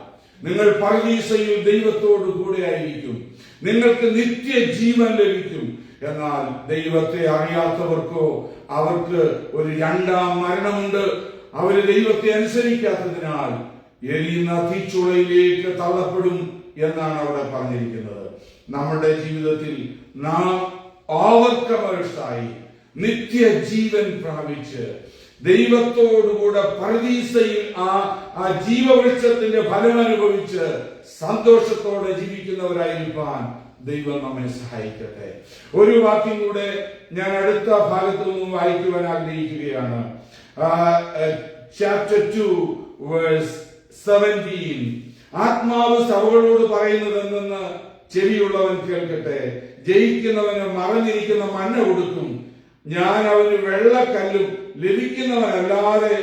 നിങ്ങൾ പരദീസയിൽ ദൈവത്തോട് കൂടെ ആയിരിക്കും. നിങ്ങൾക്ക് നിത്യജീവൻ ലഭിക്കും. എന്നാൽ ദൈവത്തെ അറിയാത്തവർക്കോ അവർക്ക് ഒരു രണ്ടാം മരണമുണ്ട്. അവര് ദൈവത്തെ അനുസരിക്കാത്തതിനാൽ എരിയുന്ന തീച്ചുളയിലേക്ക് തള്ളപ്പെടും എന്നാണ് അവിടെ പറഞ്ഞിരിക്കുന്നത്. നമ്മുടെ ജീവിതത്തിൽ നാം ഓവർകമേഴ്സായി നിത്യജീവൻ പ്രാപിച്ച് ദൈവത്തോടുകൂടെ പരദീസയിൽ ആ ജീവവൃക്ഷത്തിന്റെ ഫലം അനുഭവിച്ച് സന്തോഷത്തോടെ ജീവിക്കുന്നവരായിരിക്കാൻ ദൈവം നമ്മെ സഹായിക്കട്ടെ. ഒരു വാക്യം കൂടെ ഞാൻ അടുത്ത ഭാഗത്തു നിന്നും വായിക്കുവാൻ ആഗ്രഹിക്കുകയാണ്. Chapter 2 verse 17. ആത്മാവ് സഭകളോട് പറയുന്നത് എന്തെന്ന് ചെവിയുള്ളവൻ കേൾക്കട്ടെ. ജയിക്കുന്നവന് മറഞ്ഞിരിക്കുന്ന മന്ന കൊടുക്കും, ഞാൻ അവന് വെള്ളക്കല്ലും ലഭിക്കുന്നവനല്ലാതെ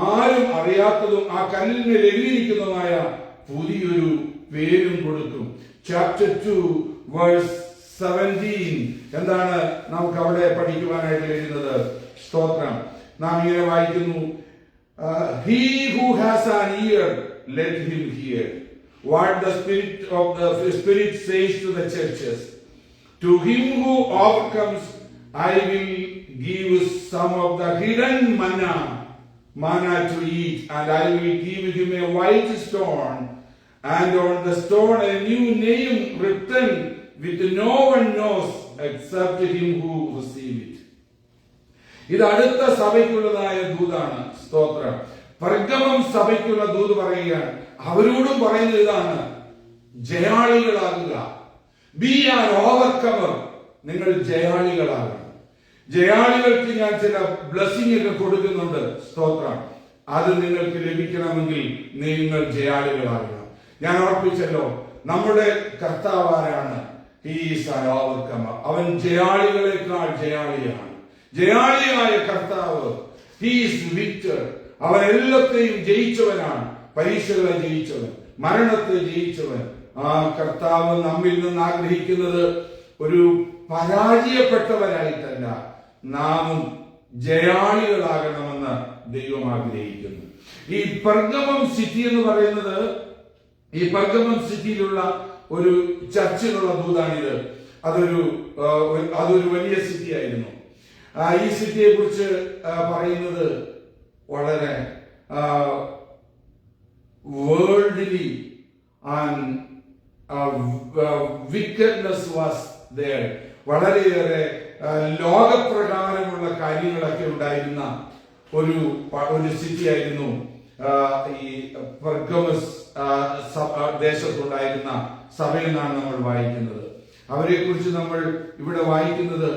ആരും അറിയാത്തതും ആ കല്ലിന് ലഭിക്കുന്നതുമായ പുതിയൊരു പേരും കൊടുക്കും. ചാപ്റ്റർ 2 വേഴ്സ് 17 എന്താണ് നമുക്ക് അവിടെ പഠിക്കുവാനായിട്ട് കഴിയുന്നത്? സ്തോത്രം. നാം ഇങ്ങനെ വായിക്കുന്നു, he who has an ear let him hear what the Spirit says to the churches. To him who overcomes I will give some of the hidden manna to eat, and I will give him a white stone, and on the stone a new name written which no one knows except him who receives it. ഇത് അടുത്ത സഭയ്ക്കുള്ളതായ ദൂതാണ്. സ്തോത്രം. പെർഗമം സഭയ്ക്കുള്ള ദൂത് പറയുകയാണ്. അവരോടും പറയുന്നത് ഇതാണ്, ജയാളികളാകുക. B an overcomer. നിങ്ങൾ ജയാളികളാകണം. ജയാളികൾക്ക് ഞാൻ ചില ബ്ലെസ്സിംഗ് ഒക്കെ കൊടുക്കുന്നുണ്ട്. സ്തോത്രം. അത് നിങ്ങൾക്ക് ലഭിക്കണമെങ്കിൽ നിങ്ങൾ ജയാളികളാകണം. ഞാൻ ഓർപ്പിച്ചല്ലോ, നമ്മുടെ കർത്താവ് ആരാണ്? He is an overcomer. അവൻ ജയാളികളെക്കാൾ ജയാളിയാണ്. ജയാളിയായ കർത്താവ്, ഹി ഈസ് വിക്ടർ. അവൻ എല്ലാത്തെയും ജയിച്ചവനാണ്. പരീക്ഷകളെ ജയിച്ചവൻ, മരണത്തെ ജയിച്ചവൻ. ആ കർത്താവ് നമ്മിൽ നിന്ന് ആഗ്രഹിക്കുന്നത് ഒരു പരാജയപ്പെട്ടവരായിട്ടല്ല, നാമും ജയാളികളാകണമെന്ന് ദൈവം ആഗ്രഹിക്കുന്നു. ഈ പെർഗമം സിറ്റി എന്ന് പറയുന്നത്, ഈ പെർഗമം സിറ്റിയിലുള്ള ഒരു ചർച്ചിലുള്ള ദൂതാണിത്. അതൊരു വലിയ സിറ്റി ആയിരുന്നു. ഈ സിറ്റിയെ കുറിച്ച് പറയുന്നത് വളരെ worldly and wickedness was there. വളരെയേറെ ലോകപ്രകാരമുള്ള കാര്യങ്ങളൊക്കെ ഉണ്ടായിരുന്ന ഒരു സിറ്റി ആയിരുന്നു ഈ പെർഗമസ് ദേശത്തുണ്ടായിരുന്ന സഭയിൽ നിന്നാണ് നമ്മൾ വായിക്കുന്നത്. അവരെ കുറിച്ച് നമ്മൾ ഇവിടെ വായിക്കുന്നത്,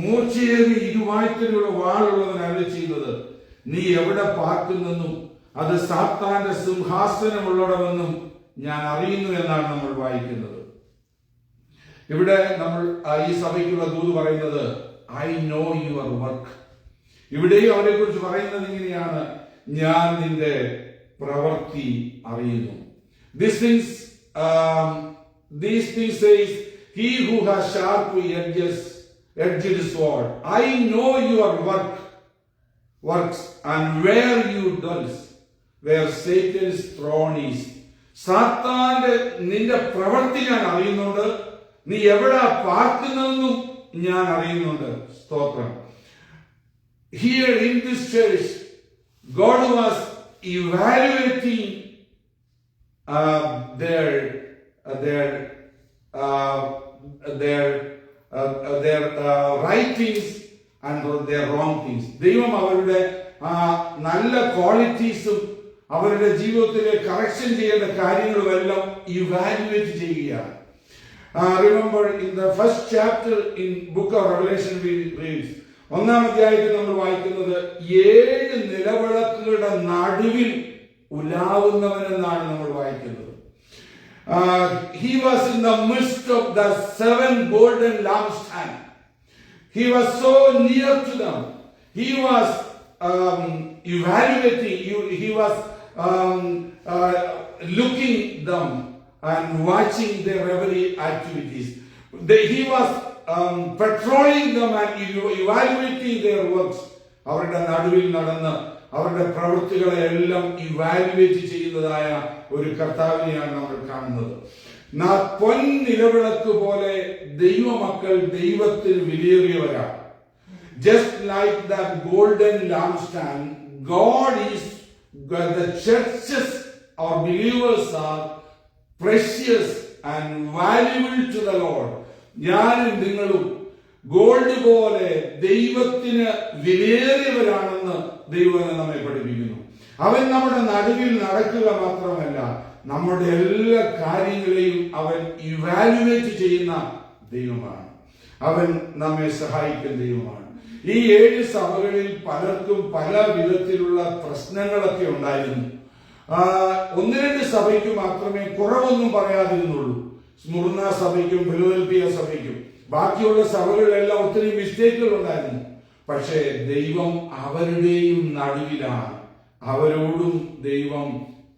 മൂർച്ചയേറി ഇരുവായ്ത്തലുള്ള വാളുള്ളവൻ അരുളി ചെയ്യുന്നത്, നീ എവിടെ പാർക്കുന്നെന്നും അത് സാത്താന്റെ സിംഹാസനമുള്ളടമെന്നും ഞാൻ അറിയുന്നു എന്നാണ് നമ്മൾ വായിക്കുന്നത്. ഇവിടെ നമ്മൾ ഈ സഭയ്ക്കുള്ള ദൂത് പറയുന്നത്, ഐ നോ യുവർ വർക്ക്. ഇവിടെയും അവരെ കുറിച്ച് പറയുന്നത് ഇങ്ങനെയാണ്, ഞാൻ നിന്റെ പ്രവൃത്തി അറിയുന്നു. These things says he who has sharp edged sword. I know your works and where you dwell, where Satan's throne is. സാത്താന്റെ നിന്റെ പ്രവൃത്തി ഞാൻ അറിയുന്നുണ്ട്, നീ എവിടെ പാർക്കുന്നതെന്നും ഞാൻ അറിയുന്നുണ്ട്. സ്തോത്രം. Here in this church, God was evaluating their right things and their wrong things. ദൈവം അവരുടെ നല്ല ക്വാളിറ്റീസും അവരുടെ ജീവിതത്തിലെ കറക്ഷൻ ചെയ്യേണ്ട കാര്യങ്ങളുമെല്ലാം ഇവാലുവേറ്റ് ചെയ്യുകയാണ്. Remember in the first chapter in book of Revelation we read, 1-ാം അധ്യായത്തിൽ നമ്മൾ വായിക്കുന്നത്, 7 നിലവിളക്കുകളുടെ നടുവിൽ ഉലാവുന്നവനെന്നാണ് നമ്മൾ വായിക്കുന്നത്. He was in the midst of the 7 golden lampstands. He was so near to them. He was evaluating. He was looking them and watching their every activities. He was patrolling them and evaluating their works. അവരുടെ നടുവിൽ നടന്ന് അവരുടെ പ്രവൃത്തികളെ എല്ലാം evaluate ചെയ്യുന്നതായ ഒരു കർത്താവിനെയാണ് നമ്മൾ കാണുന്നത്. പൊൻനിലവിളക്ക് പോലെ ദൈവമക്കൾ ദൈവത്തിന് വിലയേറിയവരാണ്. Just like that golden lampstand, God is, the churches or believers are precious and valuable to the Lord. ഞാനും നിങ്ങളും ഗോൾഡ് പോലെ ദൈവത്തിന് വിലയേറിയവരാണെന്ന് ദൈവം നമ്മെ പഠിപ്പിക്കുന്നു. അവൻ നമ്മുടെ നടുവിൽ നടക്കുക മാത്രമല്ല, നമ്മുടെ എല്ലാ കാര്യങ്ങളെയും അവൻ ഇവാലുവേറ്റ് ചെയ്യുന്ന ദൈവമാണ്. അവൻ നമ്മെ സഹായിക്കുന്ന ദൈവമാണ്. ഈ 7 സഭകളിൽ പലർക്കും പല വിധത്തിലുള്ള പ്രശ്നങ്ങളൊക്കെ ഉണ്ടായിരുന്നു. 1-2 സഭയ്ക്ക് മാത്രമേ കുറവൊന്നും പറയാതിരുന്നുള്ളൂ. സ്മുർണ സഭയ്ക്കും ഫിലദൽഫിയ സഭയ്ക്കും. ബാക്കിയുള്ള സഭകളിലെല്ലാം ഒത്തിരി മിസ്റ്റേക്കുകൾ ഉണ്ടായിരുന്നു. പക്ഷേ ദൈവം അവരുടെയും നടുവിലാണ്. അവരോടും ദൈവം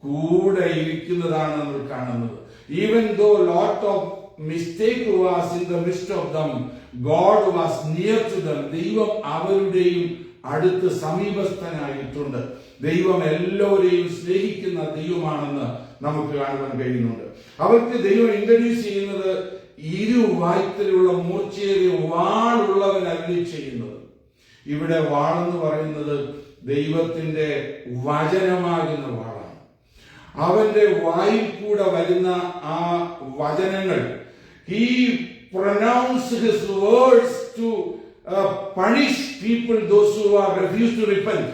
കൂടെ ഇരിക്കുന്നതാണ് നമ്മൾ കാണുന്നത്. Even though lot of mistake was in the midst of them, God was near to them. ദൈവം അവരുടെയും അടുത്ത് സമീപസ്ഥനായിട്ടുണ്ട്. ദൈവം എല്ലാവരെയും സ്നേഹിക്കുന്ന ദൈവമാണെന്ന് നമുക്ക് കാണുവാൻ കഴിയുന്നുണ്ട്. അവർക്ക് ദൈവം ഇൻട്രൊഡ്യൂസ് ചെയ്യുന്നത് ഇരുവായ്ത്തലുള്ള മൂർച്ചയേറിയ വാളുള്ളവനല്ല ചെയ്യുന്നത്. ഇവിടെ വാളെന്ന് പറയുന്നത് ദൈവത്തിന്റെ വചനമാകുന്ന വാളാണ്. അവന്റെ വായിൽ കൂടെ വരുന്ന ആ വചനങ്ങൾ, he pronounced his words to punish people, those who are refused to repent.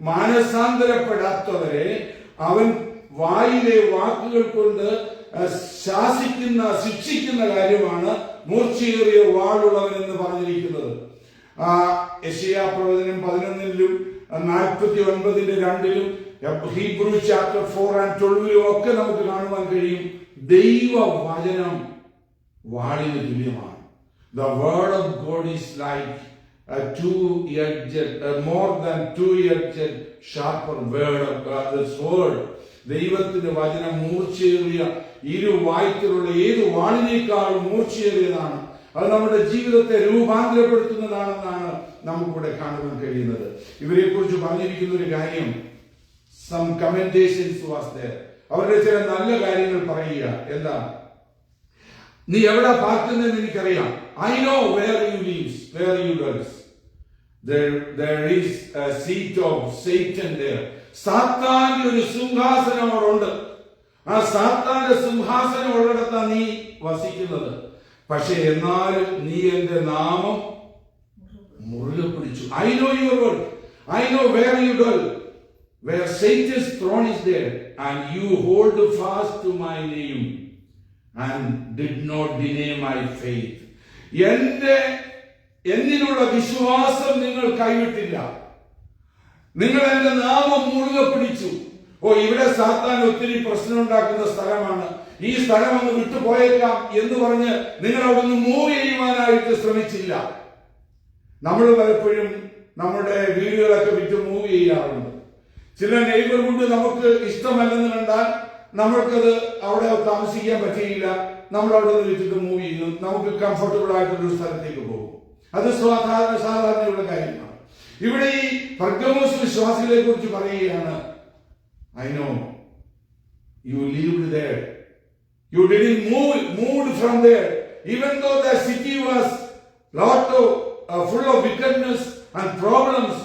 മാനസാന്തരപ്പെടാത്തവരെ അവൻ വായിലെ വാക്കുകൾ കൊണ്ട് ശാസിക്കുന്ന, ശിക്ഷിക്കുന്ന കാര്യമാണ് മൂർച്ചയേറിയ വാളുള്ളവൻ എന്ന് പറഞ്ഞിരിക്കുന്നത്. യെശയ്യാ പ്രവചനം 11-ലും 49:2-ലും ഹീബ്രു ചാപ്റ്റർ 4-12 ഒക്കെ നമുക്ക് കാണുവാൻ കഴിയും. ദൈവ വചനം വാളിന് തുല്യമാണ്. The word of God is like a two-edged, more than two-edged, sharper word of God. This word, ദൈവത്തിന്റെ വചനം മൂർച്ചയേറിയ ഇരുവായ്ത്തലുള്ള ഏത് വാളിനേക്കാളും മൂർച്ചയേറിയതാണ്. അത് നമ്മുടെ ജീവിതത്തെ രൂപാന്തരപ്പെടുത്തുന്നതാണെന്നാണ് നമുക്കിവിടെ കാണുവാൻ കഴിയുന്നത്. ഇവരെ കുറിച്ച് പറഞ്ഞിരിക്കുന്ന ഒരു കാര്യം, some commendations was there. അവരുടെ ചില നല്ല കാര്യങ്ങൾ പറയുക. എന്താ? നീ എവിടെ പാർക്കുന്നതെന്ന് എനിക്കറിയാം. I know where you live, where you dwells. There is a seat of Satan there. സാത്താന്റെ ഒരു സിംഹാസനം അവിടെ ഉണ്ട്. ആ സാത്താന്റെ സിംഹാസനം ഉള്ളിടത്താണ് നീ വസിക്കുന്നത്. പക്ഷെ എന്നാലും നീ എന്റെ നാമം മുറുകെ പിടിച്ചു. I know your word. I know where you dwell. Where Satan's throne is there, and you hold fast to my name and did not deny my faith. എന്നിലുള്ള വിശ്വാസം നിങ്ങൾ കൈവിട്ടില്ല. നിങ്ങൾ എന്റെ നാമം മുറുകെ പിടിച്ചു. ഇവിടെ സാത്താൻ ഒത്തിരി പ്രശ്നം ഉണ്ടാക്കുന്ന സ്ഥലമാണ്, ഈ സ്ഥലം ഒന്ന് വിട്ടുപോയേക്കാം എന്ന് പറഞ്ഞ് നിങ്ങൾ അവിടെ നിന്ന് മൂവ് ചെയ്യുവാനായിട്ട് ശ്രമിച്ചില്ല. നമ്മൾ പലപ്പോഴും നമ്മുടെ വീടുകളൊക്കെ വിറ്റ് മൂവ് ചെയ്യാറുണ്ട്. ചില നെയ്ബർഹുഡ് നമുക്ക് ഇഷ്ടമല്ലെന്ന് കണ്ടാൽ നമ്മൾക്കത് അവിടെ താമസിക്കാൻ പറ്റിയില്ല, നമ്മൾ അവിടെ നിന്ന് വിറ്റിട്ട് മൂവ് ചെയ്യുന്നു. നമുക്ക് കംഫർട്ടബിൾ ആയിട്ടൊരു സ്ഥലത്തേക്ക് പോകും. അത് സാധാരണയുള്ള കാര്യമാണ്. ഇവിടെ ഈ പെർഗമോസ് വിശ്വാസികളെ കുറിച്ച് പറയുകയാണ്. I know you lived there. You didn't move from there. Even though the city was full of wickedness and problems,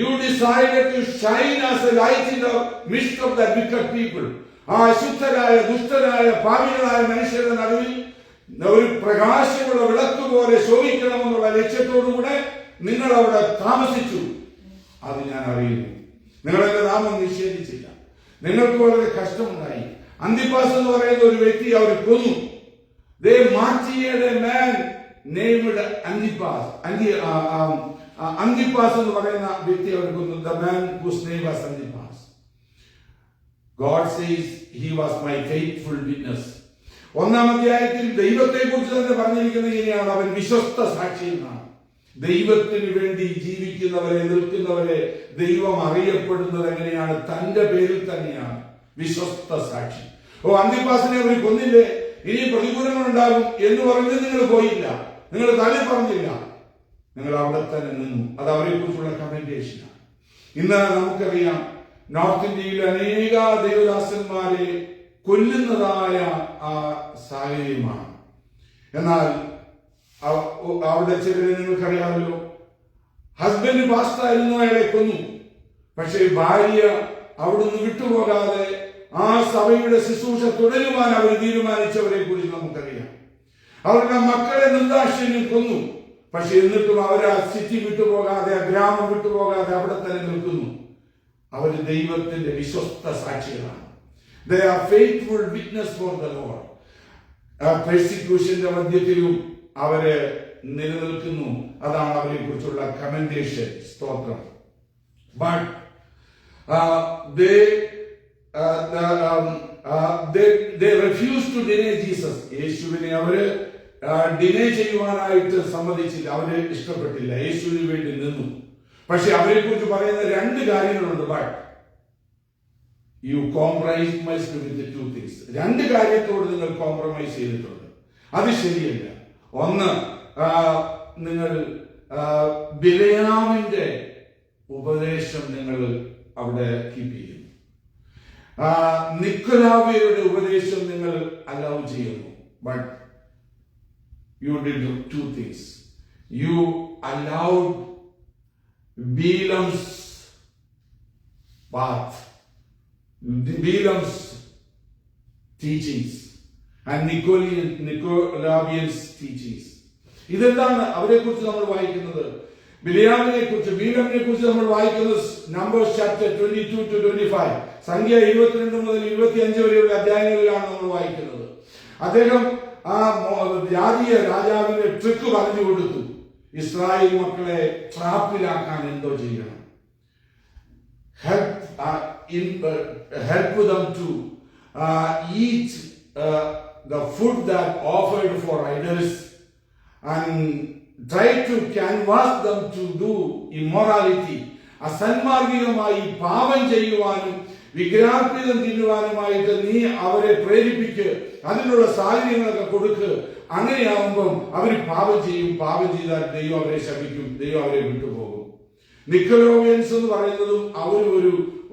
you decided to shine as a light in the midst of the wicked people. ആ അശുദ്ധരായ ദുഷ്ടരായ പാപികളായ മനുഷ്യരുടെ നടുവിൽ ഒരു പ്രകാശമുള്ള വിളക്ക് പോലെ ശോഭിക്കണമെന്നുള്ള ലക്ഷ്യത്തോടുകൂടെ നിങ്ങൾ അവിടെ താമസിച്ചു. അത് ഞാൻ അറിയുന്നു. നിങ്ങളെന്റെ നാമം നിഷേധിച്ചില്ല. നിങ്ങൾക്ക് വളരെ കഷ്ടമുണ്ടായി. അന്തിപ്പാസ് എന്ന് പറയുന്ന ഒരു വ്യക്തി അവർ കൊന്നു. They martyred a man named Antipas. Antipas എന്ന് പറയുന്ന വ്യക്തി അവർ കൊന്നു. The man whose name was Antipas. God says he was my faithful witness. 1-ാം അധ്യായത്തിൽ ദൈവത്തെ കുറിച്ച് തന്നെ പറഞ്ഞിരിക്കുന്നത് ഇങ്ങനെയാണ്, അവൻ വിശ്വസ്ത സാക്ഷിയാണ്. ദൈവത്തിന് വേണ്ടി ജീവിക്കുന്നവരെ, നിൽക്കുന്നവരെ ദൈവം അറിയപ്പെടുന്നത് എങ്ങനെയാണ്? തന്റെ പേരിൽ തന്നെയാണ്, വിശ്വസ്ത സാക്ഷി. അന്തിപ്പാസിനെ അവർ കൊന്നില്ലേ, ഇനി പ്രതികൂലങ്ങൾ ഉണ്ടാകും എന്ന് പറഞ്ഞ് നിങ്ങൾ പോയില്ല, നിങ്ങൾ തള്ളി പറഞ്ഞില്ല, നിങ്ങൾ അവിടെ തന്നെ നിന്നു. അത് അവരെ കുറിച്ചുള്ള കമന്റേഷനാണ്. ഇന്ന് നമുക്കറിയാം, നോർത്ത് ഇന്ത്യയിൽ അനേക ദൈവദാസന്മാരെ കൊല്ലുന്നതായ ആ സാഹചര്യമാണ്. എന്നാൽ അവിടെ ചിലരെ നിങ്ങൾക്കറിയാമല്ലോ, ഹസ്ബൻഡ് പാസ്റ്ററായിരുന്നു, അയാളെ കൊന്നു. പക്ഷേ ഭാര്യ അവിടുന്ന് വിട്ടുപോകാതെ ആ സഭയുടെ ശുശ്രൂഷ തുടരുവാൻ അവർ തീരുമാനിച്ചവരെ കുറിച്ച് നമുക്കറിയാം. അവരുടെ മക്കളെ നിർദാക്ഷിണ്യം കൊന്നു. പക്ഷെ എന്നിട്ടും അവർ ആ സിറ്റി വിട്ടുപോകാതെ, ആ ഗ്രാമം വിട്ടുപോകാതെ അവിടെ തന്നെ നിൽക്കുന്നു. അവർ ദൈവത്തിന്റെ വിശ്വസ്ത സാക്ഷികളാണ്. They are faithful witness for the Lord. പെർസിക്യൂഷന്റെ മധ്യത്തിലും അവര് നിലനിൽക്കുന്നു. അതാണ് അവരെ കുറിച്ചുള്ള കമന്റേഷൻ. സ്തോത്രം. But they refused to deny Jesus. യേശുവിനെ അവര് ഡിനൈ ചെയ്യുവാനായിട്ട് സമ്മതിച്ചില്ല. അവരെ ഇഷ്ടപ്പെട്ടില്ല. യേശുവിന് വേണ്ടി നിന്നു. പക്ഷെ അവരെ കുറിച്ച് പറയുന്ന രണ്ട് കാര്യങ്ങളുണ്ട്. But you compromise with two things. രണ്ട് കാര്യത്തോട് നിങ്ങൾ കോംപ്രമൈസ് ചെയ്തിട്ടുണ്ട്. അത് ശരിയല്ല. ഒന്ന്, നിങ്ങൾ ബിലയാമിന്റെ ഉപദേശം നിങ്ങൾ അവിടെ കീപ്പ് ചെയ്യുന്നു. നിക്കോലാവ്യരുടെ ഉപദേശം നിങ്ങൾ അലൗ ചെയ്യുന്നു. But you did two things. You allowed Balaam's path, Balaam's teachings and Nicolaitans teachings. ഇതെല്ലാം അവരെ കുറിച്ച് നമ്മൾ വായിക്കുന്നത്. ബിലയാമിനെ കുറിച്ച് നമ്മൾ വായിക്കുന്നത് നമ്പേഴ്സ് ചാപ്റ്റർ 22 to 25, സംഖ്യ 22 മുതൽ 25 വരെയുള്ള അധ്യായങ്ങളിലാണ് നമ്മൾ വായിക്കുന്നത്. അദ്ദേഹം ആ ജാതീയ രാജാവിന്റെ ട്രിക്ക് പറഞ്ഞു കൊടുത്തു. ഇസ്രായേൽ മക്കളെ ട്രാപ്പിലാക്കാൻ എന്തോ ചെയ്യണം. help them to eat the food that offered for idols and try to canvas them to do immorality. അസന്മാർഗികമായി പാപം ചെയ്യുവാനും വിഗ്രഹാർപ്പിതം തിന്നുവാനുമായിട്ട് നീ അവരെ പ്രേരിപ്പിക്ക്, അതിനുള്ള സാഹചര്യങ്ങളൊക്കെ കൊടുക്ക്. അങ്ങനെയാവുമ്പം അവർ പാപം ചെയ്യും. പാപം ചെയ്താൽ ദൈവം അവരെ ശപിക്കും, ദൈവം അവരെ വിട്ടുപോകും. നിക്കോളോവിയൻസ് എന്ന് പറയുന്നതും അവർ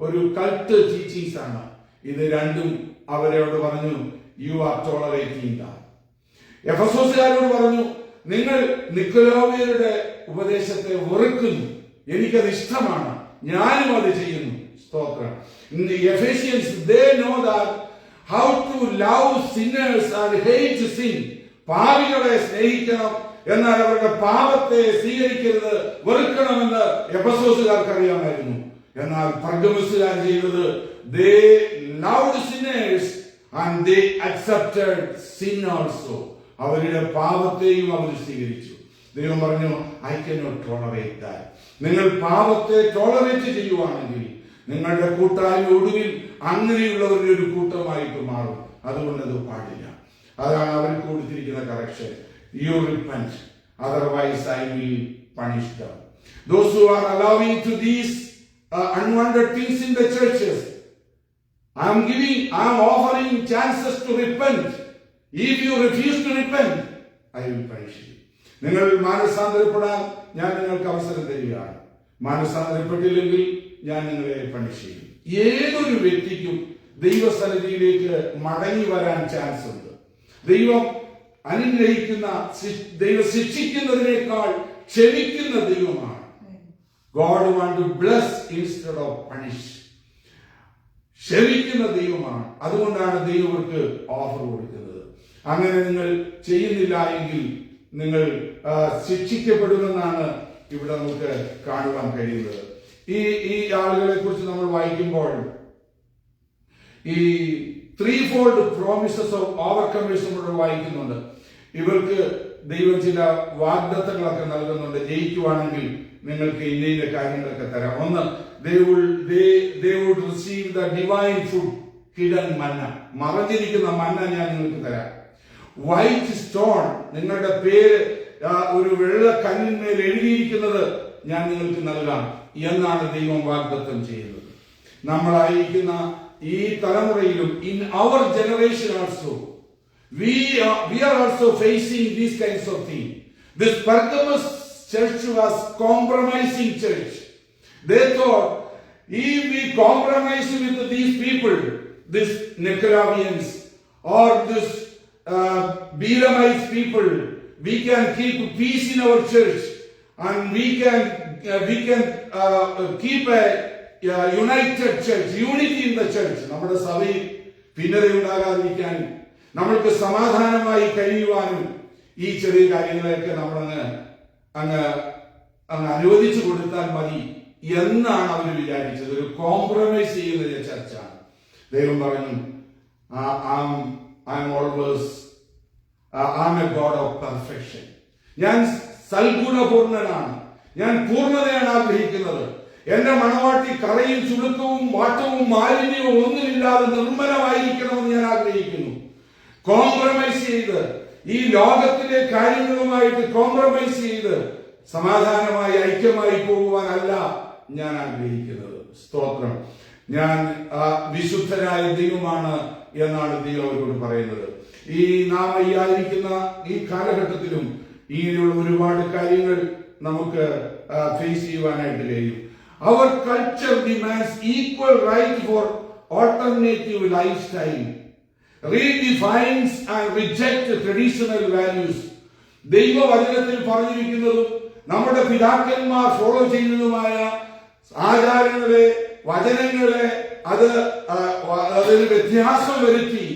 ഒരു കൾട്ട് ടീച്ചിങ്സ് ആണ്. ഇത് രണ്ടും അവരോട് പറഞ്ഞു, യു ആർ ടോളറേറ്റിംഗ് ദാറ്റ്. എഫെസോസുകാരോട് പറഞ്ഞു, നിങ്ങൾ നിക്കോളോവിയരുടെ ഉപദേശത്തെ വെറുക്കുന്നു, എനിക്കത് ഇഷ്ടമാണ്, ഞാനും അത് ചെയ്യുന്നു. സ്തോത്രം. In the Ephesians, they know that how to love sinners and hate sin. പാപികളെ സ്നേഹിക്കണം, എന്നാൽ അവരുടെ പാപത്തെ സ്വീകരിക്കരുത്, വെറുക്കണമെന്ന് എഫെസോസുകാർക്ക് അറിയാമായിരുന്നു. എന്നാൽ പെർഗമസുകാർ ചെയ്തത്, they loved sinners and they accepted sin also. അവരുടെ പാപത്തെയും അവർ സ്വീകരിച്ചു. ദൈവം പറഞ്ഞു, I cannot tolerate that. നിങ്ങൾ പാപത്തെ ടോളറേറ്റ് ചെയ്യുവാണെങ്കിൽ നിങ്ങളുടെ കൂട്ടായ്മ ഒടുവിൽ അങ്ങനെയുള്ളവരുടെ ഒരു കൂട്ടമായിട്ട് മാറും. അതുകൊണ്ട് അത് പാടില്ല. അതാണ് അവർക്ക് കൊടുത്തിരിക്കുന്ന correction. You repent, otherwise I will punish them. Those who are allowing to these unwanted things in the churches, I am offering chances to repent. If you refuse to repent, I will punish you. നിങ്ങൾ മാനസാന്തരപ്പെടാൻ ഞാൻ നിങ്ങൾക്ക് അവസരം തരികയാണ്. മാനസാന്തരപ്പെട്ടില്ലെങ്കിൽ ഞാൻ നിങ്ങളെ punish ചെയ്യും. ഏതൊരു വ്യക്തിക്കും ദൈവസന്നിധിയിലേക്ക് മടങ്ങി വരാൻ ചാൻസ് ഉണ്ട്. ദൈവം അനുഗ്രഹിക്കുന്ന, ദൈവം ശിക്ഷിക്കുന്നതിനേക്കാൾ ക്ഷമിക്കുന്ന ദൈവമാണ്. God want to bless instead of punish. ക്ഷമിക്കുന്ന ദൈവമാണ്. അതുകൊണ്ടാണ് ദൈവർക്ക് ഓഫർ കൊടുക്കുന്നത്. അങ്ങനെ നിങ്ങൾ ചെയ്യുന്നില്ല എങ്കിൽ നിങ്ങൾ ശിക്ഷിക്കപ്പെടുമെന്നാണ് ഇവിടെ നമുക്ക് കാണുവാൻ കഴിയുന്നത്. ഈ ആളുകളെ കുറിച്ച് നമ്മൾ വായിക്കുമ്പോൾ ഈ three fold promises of overcomers നമ്മൾ വായിക്കുന്നുണ്ട്. ഇവർക്ക് ദൈവം ചില വാഗ്ദത്തങ്ങളൊക്കെ നൽകുന്നുണ്ട്. ജയിക്കുവാണെങ്കിൽ നിങ്ങൾക്ക് ഇന്ന കാര്യങ്ങളൊക്കെ തരാം. ഒന്ന്, they would receive the divine food, hidden manna. മറഞ്ഞിരിക്കുന്ന മന്ന ഞാൻ നിങ്ങൾക്ക് തരാം. വൈറ്റ് സ്റ്റോൺ, നിങ്ങളുടെ പേര് ഒരു വെള്ള കല്ലിന്മേൽ എഴുതിയിരിക്കുന്നത് ഞാൻ നിങ്ങൾക്ക് നൽകാം എന്നാണ് ദൈവം വാഗ്ദത്തം ചെയ്യുന്നത്. നമ്മളായിരിക്കുന്ന ഈ തലമുറയിലും, in our generation also, we are also facing these kinds of things. This Pergamos church was compromising church. They thought, if we compromise with these people, these Nicolaitans or this Balaamite people, we can keep peace in our church and we can keep a United church, unity in the church, നമ്മുടെ സഭയിൽ ഭിന്നതയുണ്ടാകാതിരിക്കാനും നമ്മൾക്ക് സമാധാനമായി കഴിയുവാനും ഈ ചെറിയ കാര്യങ്ങളെയൊക്കെ നമ്മളങ്ങ് അങ്ങ് അനുവദിച്ചു കൊടുത്താൽ മതി എന്നാണ് അവർ വിചാരിച്ചത്. ഒരു കോംപ്രമൈസ് ചെയ്യുന്ന ചർച്ചാണ്. ദൈവം പറഞ്ഞു, I'm a God of perfection. ഞാൻ സൽഗുണപൂർണനാണ്, ഞാൻ പൂർണ്ണതയാണ് ആഗ്രഹിക്കുന്നത്. എന്റെ മണവാട്ടി കളയും ചുളുക്കവും വാട്ടവും മാലിന്യവും ഒന്നുമില്ലാതെ നിർമ്മലമായിരിക്കണമെന്ന് ഞാൻ ആഗ്രഹിക്കുന്നു. കോംപ്രമൈസ് ചെയ്ത് ഈ ലോകത്തിലെ കാര്യങ്ങളുമായിട്ട് കോംപ്രമൈസ് ചെയ്ത് സമാധാനമായി ഐക്യമായി പോകുവാനല്ല ഞാൻ ആഗ്രഹിക്കുന്നത്. സ്തോത്രം. ഞാൻ വിശുദ്ധനായ ദൈവമാണ് എന്നാണ് ദൈവം അവരോട് പറയുന്നത്. ഈ നാം ആയിരിക്കുന്ന ഈ കാലഘട്ടത്തിലും ഇങ്ങനെയുള്ള ഒരുപാട് കാര്യങ്ങൾ നമുക്ക് ഫേസ് ചെയ്യുവാനായിട്ട് കഴിയും. അവർ culture demands equal right for alternative lifestyle, redefines and reject traditional values. ദൈവവചനത്തിൽ പറഞ്ഞിരിക്കുന്നതും നമ്മുടെ പിതാക്കന്മാർ ഫോളോ ചെയ്യുന്നതുമായ ആചാരങ്ങളെ, വചനങ്ങളെ അതിന് വ്യത്യാസം വരുത്തി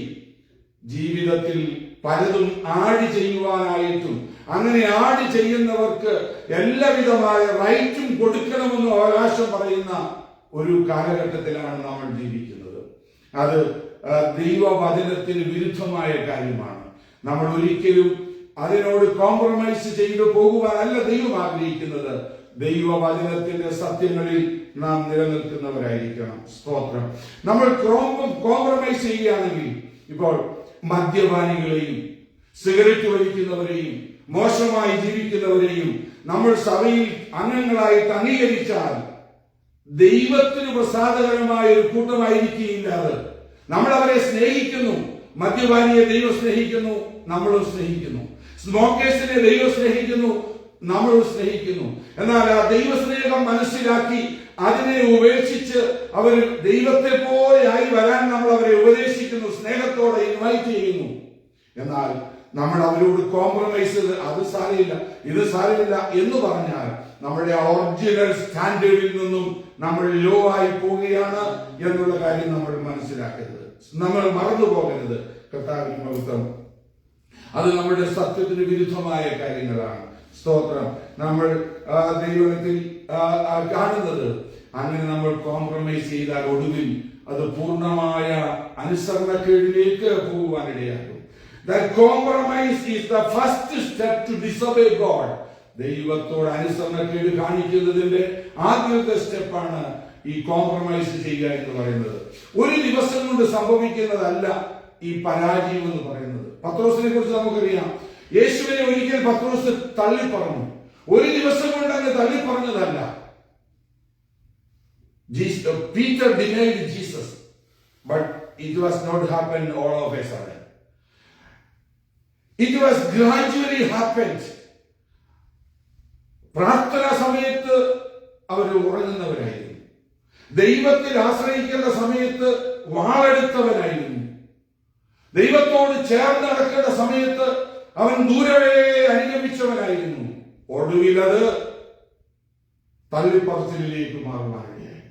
ജീവിതത്തിൽ പലതും ആഡ് ചെയ്യുവാനായിട്ടും അങ്ങനെ ആഡ് ചെയ്യുന്നവർക്ക് എല്ലാവിധമായ റൈറ്റും കൊടുക്കണമെന്നും അവകാശം പറയുന്ന ഒരു കാലഘട്ടത്തിലാണ് നമ്മൾ ജീവിക്കുന്നത്. അത് ദൈവവചനത്തിന് വിരുദ്ധമായ കാര്യമാണ്. നമ്മൾ ഒരിക്കലും അതിനോട് കോംപ്രമൈസ് ചെയ്തു പോകുവാനല്ല ദൈവം ആഗ്രഹിക്കുന്നത്. ദൈവവചനത്തിന്റെ സത്യങ്ങളിൽ നാം നിലനിൽക്കുന്നവരായിരിക്കണം. സ്തോത്രം. നമ്മൾ കോംപ്രമൈസ് ചെയ്യുകയാണെങ്കിൽ ഇപ്പോൾ മദ്യപാനികളെയും സിഗരറ്റ് വലിക്കുന്നവരെയും മോശമായി ജീവിക്കുന്നവരെയും നമ്മൾ സഭയിൽ അംഗങ്ങളായിട്ട് അംഗീകരിച്ചാൽ ദൈവത്തിന് പ്രസാദകരമായ ഒരു കൂട്ടമായിരിക്കുകയില്ല അത്. നമ്മൾ അവരെ സ്നേഹിക്കുന്നു. മദ്യപാനിയെ ദൈവം സ്നേഹിക്കുന്നു, നമ്മളും സ്നേഹിക്കുന്നു. സ്മോക്കേഴ്സിനെ ദൈവം സ്നേഹിക്കുന്നു, നമ്മളും സ്നേഹിക്കുന്നു. എന്നാൽ ആ ദൈവസ്നേഹം മനസ്സിലാക്കി അതിനെ ഉപേക്ഷിച്ച് അവർ ദൈവത്തെ പോലെയായി വരാൻ നമ്മൾ അവരെ ഉപദേശിക്കുന്നു, സ്നേഹത്തോടെ ഇൻവൈറ്റ് ചെയ്യുന്നു. എന്നാൽ നമ്മൾ അവരോട് കോംപ്രമൈസ് അത് സാരമില്ല, ഇത് സാരമില്ല എന്ന് പറഞ്ഞാൽ നമ്മുടെ ഒറിജിനൽ സ്റ്റാൻഡേർഡിൽ നിന്നും നമ്മൾ ലോ ആയി പോവുകയാണ് എന്നുള്ള കാര്യം നമ്മൾ മനസ്സിലാക്കരുത്, നമ്മൾ മറന്നു പോകരുത്. കർത്താവിന്റെ മഹത്വം. അത് നമ്മുടെ സത്യത്തിന് വിരുദ്ധമായ കാര്യങ്ങളാണ്. സ്തോത്രം. നമ്മൾ ദൈവത്തിൽ കാണുന്നത് അങ്ങനെ നമ്മൾ കോംപ്രമൈസ് ചെയ്താൽ ഒടുവിൽ അത് പൂർണ്ണമായ അനുസരണക്കേടിലേക്ക് പോകുവാനിടയാകും. That compromise is the first step to disobey God. ദൈവത്തോട് അനുസരണക്കേട് കാണിക്കുന്നതിന്റെ ആദ്യത്തെ സ്റ്റെപ്പാണ് ഈ കോംപ്രമൈസ് ചെയ്യുക എന്ന് പറയുന്നത്. ഒരു ദിവസം കൊണ്ട് സംഭവിക്കുന്നതല്ല ഈ പരാജയം എന്ന് പറയുന്നത്. പത്രോസിനെ കുറിച്ച് നമുക്കറിയാം. യേശുവിനെ ഒരിക്കൽ പത്രോസ് തള്ളിപ്പറഞ്ഞു. ഒരു ദിവസം കൊണ്ട് അങ്ങ് തള്ളിപ്പറഞ്ഞതല്ല. Peter denied Jesus, but it was not happened all of a sudden. It was gradually happened. പ്രാർത്ഥനാ സമയത്ത് അവർ ഉറങ്ങുന്നവരായിരുന്നു. ദൈവത്തിൽ ആശ്രയിക്കേണ്ട സമയത്ത് വാളെടുത്തവനായിരുന്നു. ദൈവത്തോട് ചേർന്ന് നടക്കേണ്ട സമയത്ത് അവൻ ദൂരവേ അനുഗമിച്ചവനായിരുന്നു. ഒടുവിൽ അത് തള്ളിപ്പറച്ചിലേക്ക് മാറുവാനിടയായി.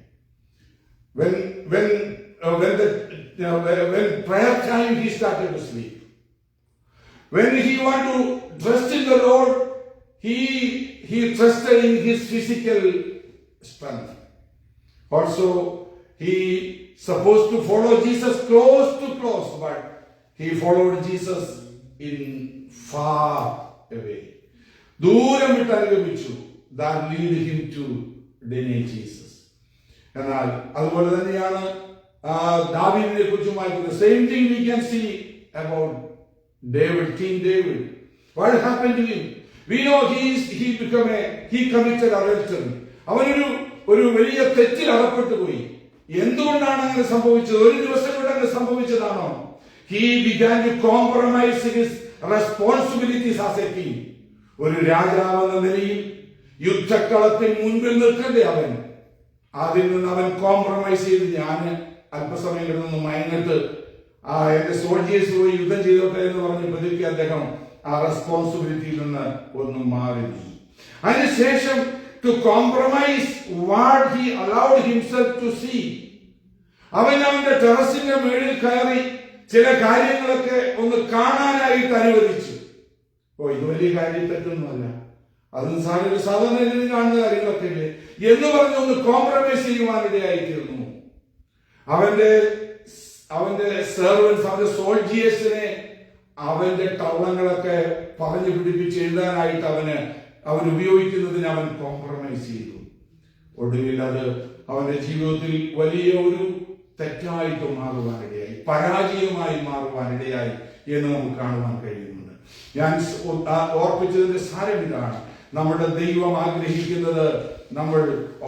When prayer time he started to sleep. When he wanted to trust in the Lord, he trusted in his physical strength. Also, he supposed to follow Jesus close to close, but he followed Jesus in far away. ദൂരം വിട്ട് അനുഗമിച്ചു. That lead him to deny Jesus. എന്നാൽ അതുപോലെ തന്നെയാണ് ദാവീദിനെ കുറിച്ചും വായിക്കുന്നത്. Same thing we can see about David, King David. What happened to him? We know he committed adultery. അവനൊരു വലിയ തെറ്റിൽ അകപ്പെട്ടു പോയി. എന്തുകൊണ്ടാണ് അങ്ങനെ സംഭവിച്ചത്? ഒരു ദിവസം കൊണ്ട് അങ്ങനെ സംഭവിച്ചതാണോ? He began to compromise his responsibilities as a king. ഒരു രാജാവെന്ന നിലയിൽ യുദ്ധക്കളത്തിൽ മുൻപിൽ നിൽക്കേണ്ട അവൻ അതിൽ നിന്ന് അവൻ കോംപ്രമൈസ് ചെയ്ത് ഞാൻ അല്പസമയം കിടന്നു മയങ്ങിട്ട് എന്റെ സോൾജിയേഴ്സ് പോയി യുദ്ധം ചെയ്തോട്ടെ എന്ന് പറഞ്ഞ് പതുക്കെ അദ്ദേഹം ആ റെസ്പോൺസിബിലിറ്റിയിൽ നിന്ന് ഒന്നും മാറി. അതിനുശേഷം to compromise what he allowed himself to see. അവൻ അവന്റെ ടെറസിന്റെ മേളിൽ കയറി ചില കാര്യങ്ങളൊക്കെ ഒന്ന് കാണാനായിട്ട് അനുവദിച്ചു. ഇത് വലിയ കാര്യം തെറ്റൊന്നുമല്ല, അതും സാധാരണ രീതിയിൽ കാണുന്ന കാര്യങ്ങളൊക്കെ ഇല്ലേ എന്ന് പറഞ്ഞ് ഒന്ന് കോംപ്രമൈസ് ചെയ്യുവാനിടയായിത്തീർന്നു. അവന്റെ സെർവൻസ്, അവന്റെ സോൾജിയേഴ്സിനെ അവന്റെ കള്ളങ്ങളൊക്കെ പറഞ്ഞു പിടിപ്പിച്ച് എഴുതാനായിട്ട് അവൻ ഉപയോഗിക്കുന്നതിന് അവൻ കോംപ്രമൈസ് ചെയ്തു. ഒടുവിൽ അത് അവന്റെ ജീവിതത്തിൽ വലിയ ഒരു തെറ്റായിട്ട് മാറുവാനിടയായി, പരാജയമായി മാറുവാനിടയായി എന്ന് നമുക്ക് കാണുവാൻ കഴിയുന്നുണ്ട്. ഞാൻ ഓർപ്പിച്ചതിന്റെ സാരം ഇതാണ്: നമ്മുടെ ദൈവം ആഗ്രഹിക്കുന്നത് നമ്മൾ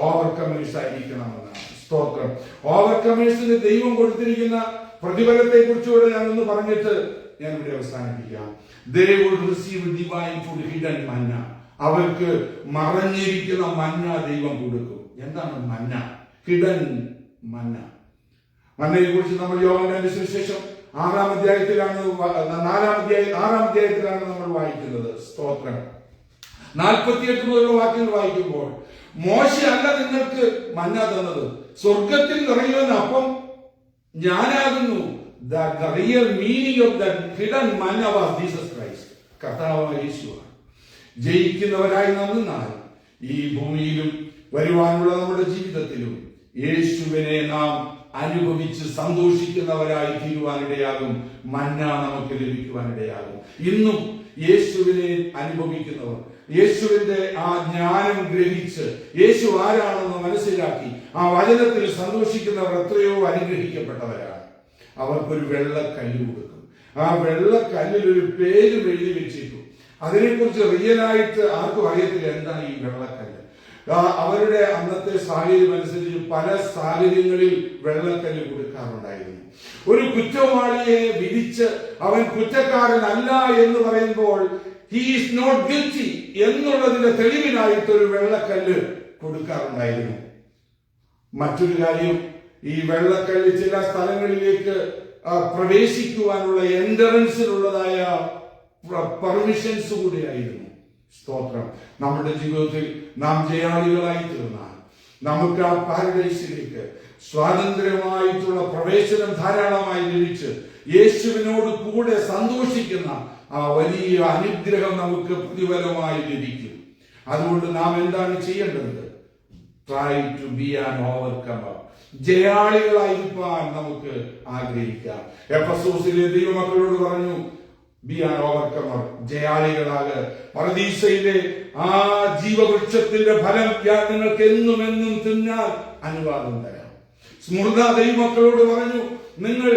ഓവർകമേഴ്സ് ആയിരിക്കണമെന്നാണ്. സ്തോത്രം. ഓവർകമേഴ്സിന് ദൈവം കൊടുത്തിരിക്കുന്ന പ്രതിഫലത്തെ കുറിച്ചുകൂടെ ഞാനൊന്ന് പറഞ്ഞിട്ട് ഞാൻ ഇവിടെ അവസാനിപ്പിക്കാം. They would receive divine food, hidden manna. അവർക്ക് മറഞ്ഞിരിക്കുന്ന മന്ന ദൈവം കൊടുക്കും. എന്താണ് മന്ന? ഹിഡൻ മന്ന. മന്നയെ കുറിച്ച് നമ്മൾ യോഹന്നാന്റെ സുവിശേഷം 6-ാം അധ്യായത്തിലാണ് നമ്മൾ വായിക്കുന്നത്. സ്തോത്രം. 48 മുതലുള്ള വാക്യങ്ങൾ വായിക്കുമ്പോൾ, മോശ അല്ല നിങ്ങൾക്ക് മന്ന തന്നത്, സ്വർഗത്തിൽ നിറയുന്ന അപ്പം ഞാനാകുന്നു. The real meaning of that hidden manna was Jesus Christ. കർത്താവായ യേശുവാണ്. ജയിക്കുന്നവരായി നാം നിന്നാൽ ഈ ഭൂമിയിലും വരുവാനുള്ള നമ്മുടെ ജീവിതത്തിലും യേശുവിനെ നാം അനുഭവിച്ച് സന്തോഷിക്കുന്നവരായി തീരുവാനിടയാകും. മന്ന നമുക്ക് ലഭിക്കുവാനിടയാകും. ഇന്നും യേശുവിനെ അനുഭവിക്കുന്നവർ, യേശുവിന്റെ ആ ജ്ഞാനം ഗ്രഹിച്ച് യേശു ആരാണെന്ന് മനസ്സിലാക്കി ആ വചനത്തിൽ സന്തോഷിക്കുന്നവർ എത്രയോ അനുഗ്രഹിക്കപ്പെട്ടവരാണ്. അവർക്കൊരു വെള്ളക്കല്ല് കൊടുക്കും. ആ വെള്ളക്കല്ലിൽ ഒരു പേര് എഴുതി വെച്ചിരിക്കും. അതിനെക്കുറിച്ച് റിയലായിട്ട് ആർക്കും അറിയത്തില്ല എന്താണ് ഈ വെള്ളക്കല്ല്. അവരുടെ അന്നത്തെ സാഹചര്യം അനുസരിച്ച് പല സാഹചര്യങ്ങളിൽ വെള്ളക്കല്ല് കൊടുക്കാറുണ്ടായിരുന്നു. ഒരു കുറ്റവാളിയെ വിധിച്ച് അവൻ കുറ്റക്കാരനല്ല എന്ന് പറയുമ്പോൾ he is not guilty എന്നുള്ളതിന്റെ തെളിവിനായിട്ട് ഒരു വെള്ളക്കല്ല് കൊടുക്കാറുണ്ടായിരുന്നു. മറ്റൊരു കാര്യം, ഈ വെള്ളക്കല്ല് ചില സ്ഥലങ്ങളിലേക്ക് പ്രവേശിക്കുവാനുള്ള എൻട്രൻസിനുള്ളതായ പെർമിഷൻസ് കൂടിയായിരുന്നു. സ്തോത്രം. നമ്മുടെ ജീവിതത്തിൽ നാം ജയാളികളായി തീർന്നാൽ നമുക്ക് ആ പാരഡൈസിലേക്ക് സ്വാതന്ത്ര്യമായിട്ടുള്ള പ്രവേശനം ധാരാളമായി ലഭിച്ച് യേശുവിനോട് കൂടെ സന്തോഷിക്കുന്ന ആ വലിയ അനുഗ്രഹം നമുക്ക് പ്രതിഫലമായി ലഭിക്കും. അതുകൊണ്ട് നാം എന്താണ് ചെയ്യേണ്ടത്? Try to be an overcomer. ജയാളികളായിരിക്കാൻ നമുക്ക് ആഗ്രഹിക്കാം. എഫെസോസിലെ ദൈവമക്കളോട് പറഞ്ഞു, ബി ആൻ ഓവർകമർ, ജയാളികളാക. പരദീസയിലെ ആ ജീവവൃക്ഷത്തിന്റെ ഫലം നിങ്ങൾക്ക് എന്നും എന്നും തിന്നാൻ അനുവാദം തരാം. സ്മുർദ ദൈവമക്കളോട് പറഞ്ഞു, നിങ്ങൾ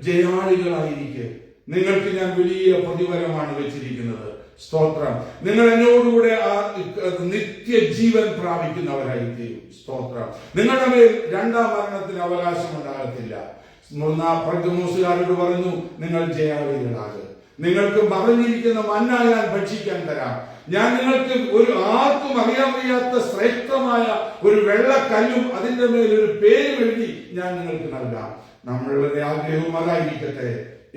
ജയാളികളായിരിക്കെ, നിങ്ങൾക്ക് ഞാൻ വലിയ പ്രതിഫലമാണ് വെച്ചിരിക്കുന്നത്. സ്തോത്രം. നിങ്ങൾ എന്നോടുകൂടെ ആ നിത്യജീവൻ പ്രാപിക്കുന്നവരായി തീരും. സ്തോത്രം. നിങ്ങളുടെ മേൽ രണ്ടാം മരണത്തിന് അവകാശം ഉണ്ടാകത്തില്ല. പെർഗമോസുകാരോട് പറഞ്ഞു, നിങ്ങൾ ജയാളികളാകുക. നിങ്ങൾക്ക് മറഞ്ഞിരിക്കുന്ന മന്ന ഞാൻ ഭക്ഷിക്കാൻ തരാം. ഞാൻ നിങ്ങൾക്ക് ആർക്കും അറിയാൻ വയ്യാത്ത ശ്രേഷ്ഠമായ ഒരു വെള്ളക്കല്ലും അതിന്റെ മേലൊരു പേരും എഴുതി ഞാൻ നിങ്ങൾക്ക് നൽകാം. നമ്മളുടെ ആഗ്രഹവും അതായിരിക്കട്ടെ,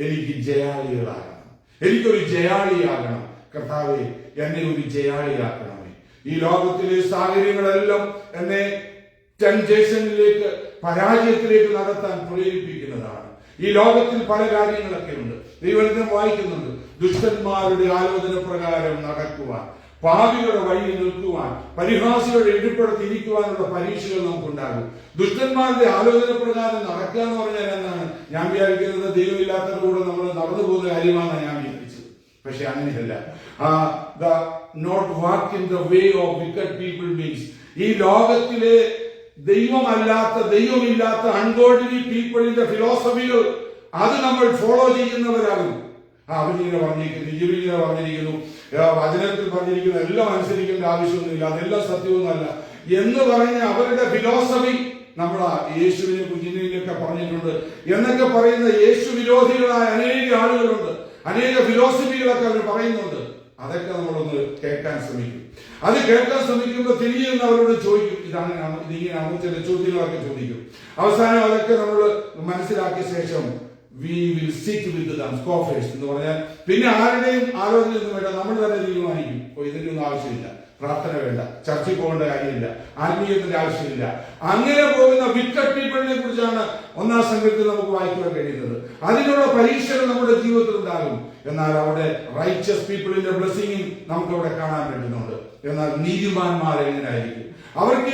എനിക്ക് ജയാളികളാകണം, എനിക്കൊരു ജയാളിയാകണം. കർത്താവേ, എന്നെ ഒരു ജയാളിയാക്കണമേ. ഈ ലോകത്തിലെ സാഹചര്യങ്ങളെല്ലാം എന്നെ ടെംപ്റ്റേഷനിലേക്ക്, പരാജയത്തിലേക്ക് നടത്താൻ പ്രേരിപ്പിക്കുന്നതാണ്. ഈ ലോകത്തിൽ പല കാര്യങ്ങളൊക്കെ ഉണ്ട്. ദൈവം വായിക്കുന്നുണ്ട്, ദുഷ്ടന്മാരുടെ ആലോചന പ്രകാരം നടക്കുവാൻ, പാപികളുടെ വഴിയിൽ നിൽക്കുവാൻ, പരിഹാസികളുടെ ഇടിപ്പെടുത്തിയിരിക്കുവാനുള്ള പരീക്ഷകൾ നമുക്കുണ്ടാകും. ദുഷ്ടന്മാരുടെ ആലോചന പ്രകാരം നടക്കുക എന്ന് പറഞ്ഞാൽ എന്താണ്? ഞാൻ വിചാരിക്കുന്നത് ദൈവമില്ലാത്തവരോട് നമ്മൾ നടന്നു പോകുന്ന കാര്യമാണെന്ന് ഞാൻ വിചാരിച്ചത്. പക്ഷെ അങ്ങനെയല്ല. Not walk in the way of wicked people means ഈ ലോകത്തിലെ ദൈവമില്ലാത്ത അൺഗോഡ്ലി പീപ്പിളിന്റെ ഫിലോസഫികൾ അത് നമ്മൾ ഫോളോ ചെയ്യുന്നവരാകും. അവരിങ്ങനെ പറഞ്ഞിരിക്കുന്നു, ഇങ്ങനെ പറഞ്ഞിരിക്കുന്നു, വചനത്തിൽ പറഞ്ഞിരിക്കുന്നു, എല്ലാം അനുസരിക്കേണ്ട ആവശ്യമൊന്നുമില്ല, അതെല്ലാം സത്യമൊന്നുമല്ല എന്ന് പറഞ്ഞ് അവരുടെ ഫിലോസഫി നമ്മളാ യേശുവിനെ കുഞ്ഞിനെയൊക്കെ പറഞ്ഞിട്ടുണ്ട് എന്നൊക്കെ പറയുന്ന യേശു വിരോധികളായ അനേക ആളുകളുണ്ട്. അനേക ഫിലോസഫികളൊക്കെ അവർ പറയുന്നുണ്ട്. അതൊക്കെ നമ്മളൊന്ന് കേൾക്കാൻ ശ്രമിക്കും. അത് കേൾക്കാൻ ശ്രമിക്കുമ്പോൾ തിരികെ നിന്ന് അവരോട് ചോദിക്കും, ഇതങ്ങനെയാണോ, ഇതിങ്ങനെയാണോ, ചില ചോദ്യങ്ങളൊക്കെ ചോദിക്കും. അവസാനം അതൊക്കെ നമ്മൾ മനസ്സിലാക്കിയ ശേഷം we will sit with them, scoffers എന്ന് പറഞ്ഞാൽ പിന്നെ ആരുടെയും ആലോചനയൊന്നും വേണ്ട, നമ്മൾ തന്നെ തീരുമാനിക്കും. ഇതിന്റെ ഒന്നും ആവശ്യമില്ല, പ്രാർത്ഥന വേണ്ട, ചർച്ചിൽ പോകേണ്ട കാര്യമില്ല, ആത്മീയത്തിന്റെ ആവശ്യമില്ല. അങ്ങനെ പോകുന്ന വിക്കറ്റ് പീപ്പിളിനെ കുറിച്ചാണ് 1-ാം സംഘത്തിൽ നമുക്ക് വായിക്കുവാൻ കഴിയുന്നത്. അതിനുള്ള പരീക്ഷകൾ നമ്മുടെ ജീവിതത്തിൽ ഉണ്ടാകും. എന്നാൽ അവിടെ റൈച്ചസ് പീപ്പിളിന്റെ ബ്ലെസ്സിങ്ങും നമുക്ക് അവിടെ കാണാൻ പറ്റുന്നുണ്ട്. എന്നാൽ നീതിമാന്മാർ എങ്ങനെയായിരിക്കും? അവർക്ക്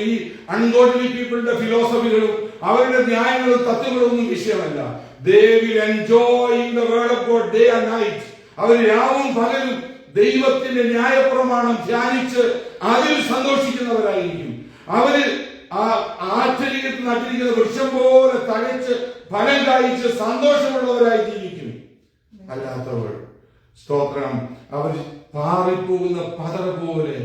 ഈ അൺഗോഡ്ലി പീപ്പിളിന്റെ ഫിലോസഫികളും അവരുടെ ന്യായങ്ങളും തത്വങ്ങളും ഒന്നും വിഷയമല്ല. They will enjoy the word of God day and night. അവർ രാവും പകലും ദൈവത്തിന്റെ ന്യായപ്രമാണം ധ്യാനിച്ച് അതിൽ സന്തോഷിക്കുന്നവരായിരിക്കും. അവര് ആശ്ചര്യത്തിൽ നട്ടിരിക്കുന്ന വൃക്ഷം പോലെ തഴച്ച് ഫലം കായ്ച്ച് സന്തോഷമുള്ളവരായി ജീവിക്കും. അല്ലാത്തവർ സ്തോത്രം, അവർ പാറിപ്പോകുന്ന പതർ പോലെ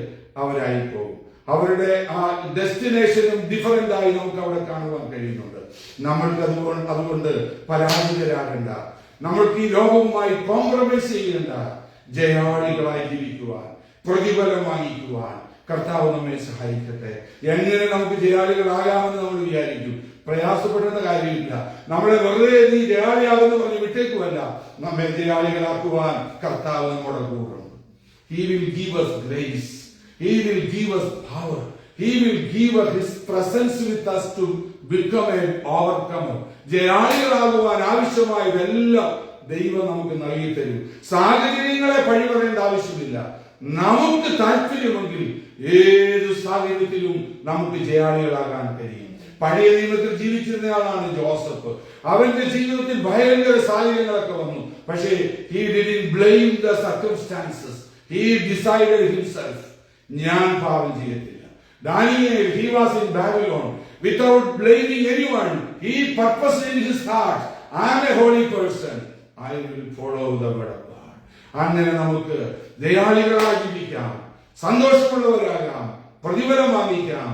അവരായി പോകും. അവരുടെ ആ ഡെസ്റ്റിനേഷനും ഡിഫറന്റ് ആയി നമുക്ക് അവിടെ കാണുവാൻ കഴിയുന്നുണ്ട്. നമ്മൾക്ക് അതുകൊണ്ട് പരാജിതരാകണ്ട. നമ്മൾക്ക് ഈ ലോകവുമായി കോംപ്രമൈസ് ചെയ്യേണ്ട. ജയാളികളായി ജീവിക്കുവാൻ, പ്രതിഫലം വാങ്ങിക്കുവാൻ കർത്താവ് നമ്മെ സഹായിക്കട്ടെ. എങ്ങനെ നമുക്ക് ജയാളികളാകാമെന്ന് നമ്മൾ വിചാരിക്കും. പ്രയാസപ്പെടുന്ന കാര്യമില്ല. നമ്മളെ വെറുതെ നീ ജയാളിയാകുമെന്ന് പറഞ്ഞ് വിട്ടേക്കുമല്ല. നമ്മെ ജയാളികളാക്കുവാൻ കർത്താവ് നമ്മുടെ കൂടെ. He will give us grace. He will give us power. He will give us His presence with us to become an overcomer. ജയാളികളാകുവാൻ ആവശ്യമായതെല്ലാം ദൈവം നമുക്ക് നൽകി തരും. സാഹചര്യങ്ങളെ പഴി പറയേണ്ട ആവശ്യമില്ല. നമുക്ക് താല്പര്യമെങ്കിൽ ഏത് സാഹചര്യത്തിലും നമുക്ക് ജയാളികളാകാൻ കഴിയും. പഴയ നിയമത്തിൽ ജീവിച്ചിരുന്നയാളാണ് ജോസഫ്. അവന്റെ ജീവിതത്തിൽ ഭയങ്കര സാഹചര്യങ്ങളൊക്കെ വന്നു. പക്ഷേ he didn't blame the circumstances. He decided himself. ഞാൻ പാപം ചെയ്യത്തില്ല. Daniel, he was in Babylon without blaming anyone. He purposed in his heart, I am a holy person. I will follow the word of God. അങ്ങനെ നമുക്ക് ദയാളികളായി ജീവിക്കാം, സന്തോഷമുള്ളവരാകാം, പ്രതിഫലം വാങ്ങിക്കാം.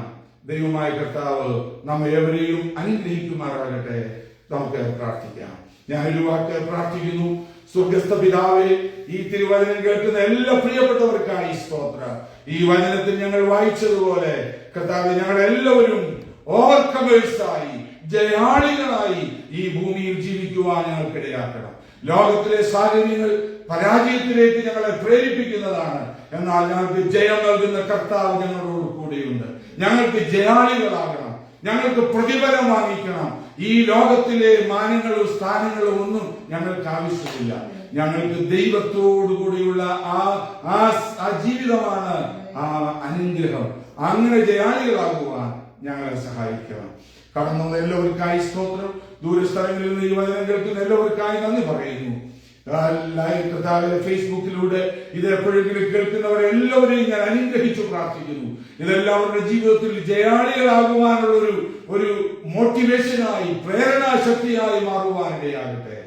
ദൈവമായ കർത്താവ് നമ്മെ ഏവരെയും അനുഗ്രഹിക്കുമാറാകട്ടെ. നമുക്ക് പ്രാർത്ഥിക്കാം. ഞാനൊരു വാക്ക് പ്രാർത്ഥിക്കുന്നു. സ്വർഗസ്ഥ പിതാവേ, ഈ തിരുവചനം കേൾക്കുന്ന എല്ലാ പ്രിയപ്പെട്ടവർക്കായി സ്തോത്രം. ഈ വചനത്തിൽ ഞങ്ങൾ വായിച്ചതുപോലെ കർത്താവേ, ഞങ്ങളെല്ലാവരും ഓവർകമേഴ്സായി, ജയാളികളായി ഈ ഭൂമിയിൽ ജീവിക്കുവാൻ ഞങ്ങൾക്കിടയാക്കണം. ലോകത്തിലെ സാഹചര്യങ്ങൾ പരാജയത്തിലേക്ക് ഞങ്ങളെ പ്രേരിപ്പിക്കുന്നതാണ്. എന്നാൽ ഞങ്ങൾക്ക് ജയം നൽകുന്ന കർത്താവ് ഞങ്ങളോട് കൂടെയുണ്ട്. ഞങ്ങൾക്ക് ജയാളികളാകണം. ഞങ്ങൾക്ക് പ്രതിഫലം വാങ്ങിക്കണം. ഈ ലോകത്തിലെ മാനങ്ങളും സ്ഥാനങ്ങളും ഒന്നും ഞങ്ങൾക്ക് ആവശ്യമില്ല. ഞങ്ങൾക്ക് ദൈവത്തോടു കൂടിയുള്ള ആ ജീവിതമാണ് ആ അനുഗ്രഹം. അങ്ങനെ ജയാളികളാകുവാൻ ഞങ്ങളെ സഹായിക്കണം. കടന്നു എല്ലാവർക്കായി സ്തോത്രം. ദൂരസ്ഥലങ്ങളിൽ നിന്ന് ഈ വചനം കേൾക്കുന്ന എല്ലാവർക്കായി നന്ദി പറയുന്നു. ഫേസ്ബുക്കിലൂടെ ഇത് എപ്പോഴെങ്കിലും കേൾക്കുന്നവരെല്ലാവരെയും ഞാൻ അനുഗ്രഹിച്ചു പ്രാർത്ഥിക്കുന്നു. ഇതെല്ലാവരുടെ ജീവിതത്തിൽ ജയാളികളാകുവാനുള്ള ഒരു മോട്ടിവേഷനായി, പ്രേരണാശക്തിയായി മാറുവാനിടയാകട്ടെ.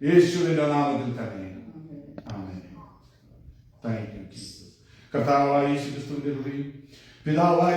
യേശുവിന്റെ നാമത്തിൽ തന്നെ ആമേൻ. Thank you Jesus. കർത്താവായ യേശു ക്രിസ്തുവിന്റെ പിതാവായ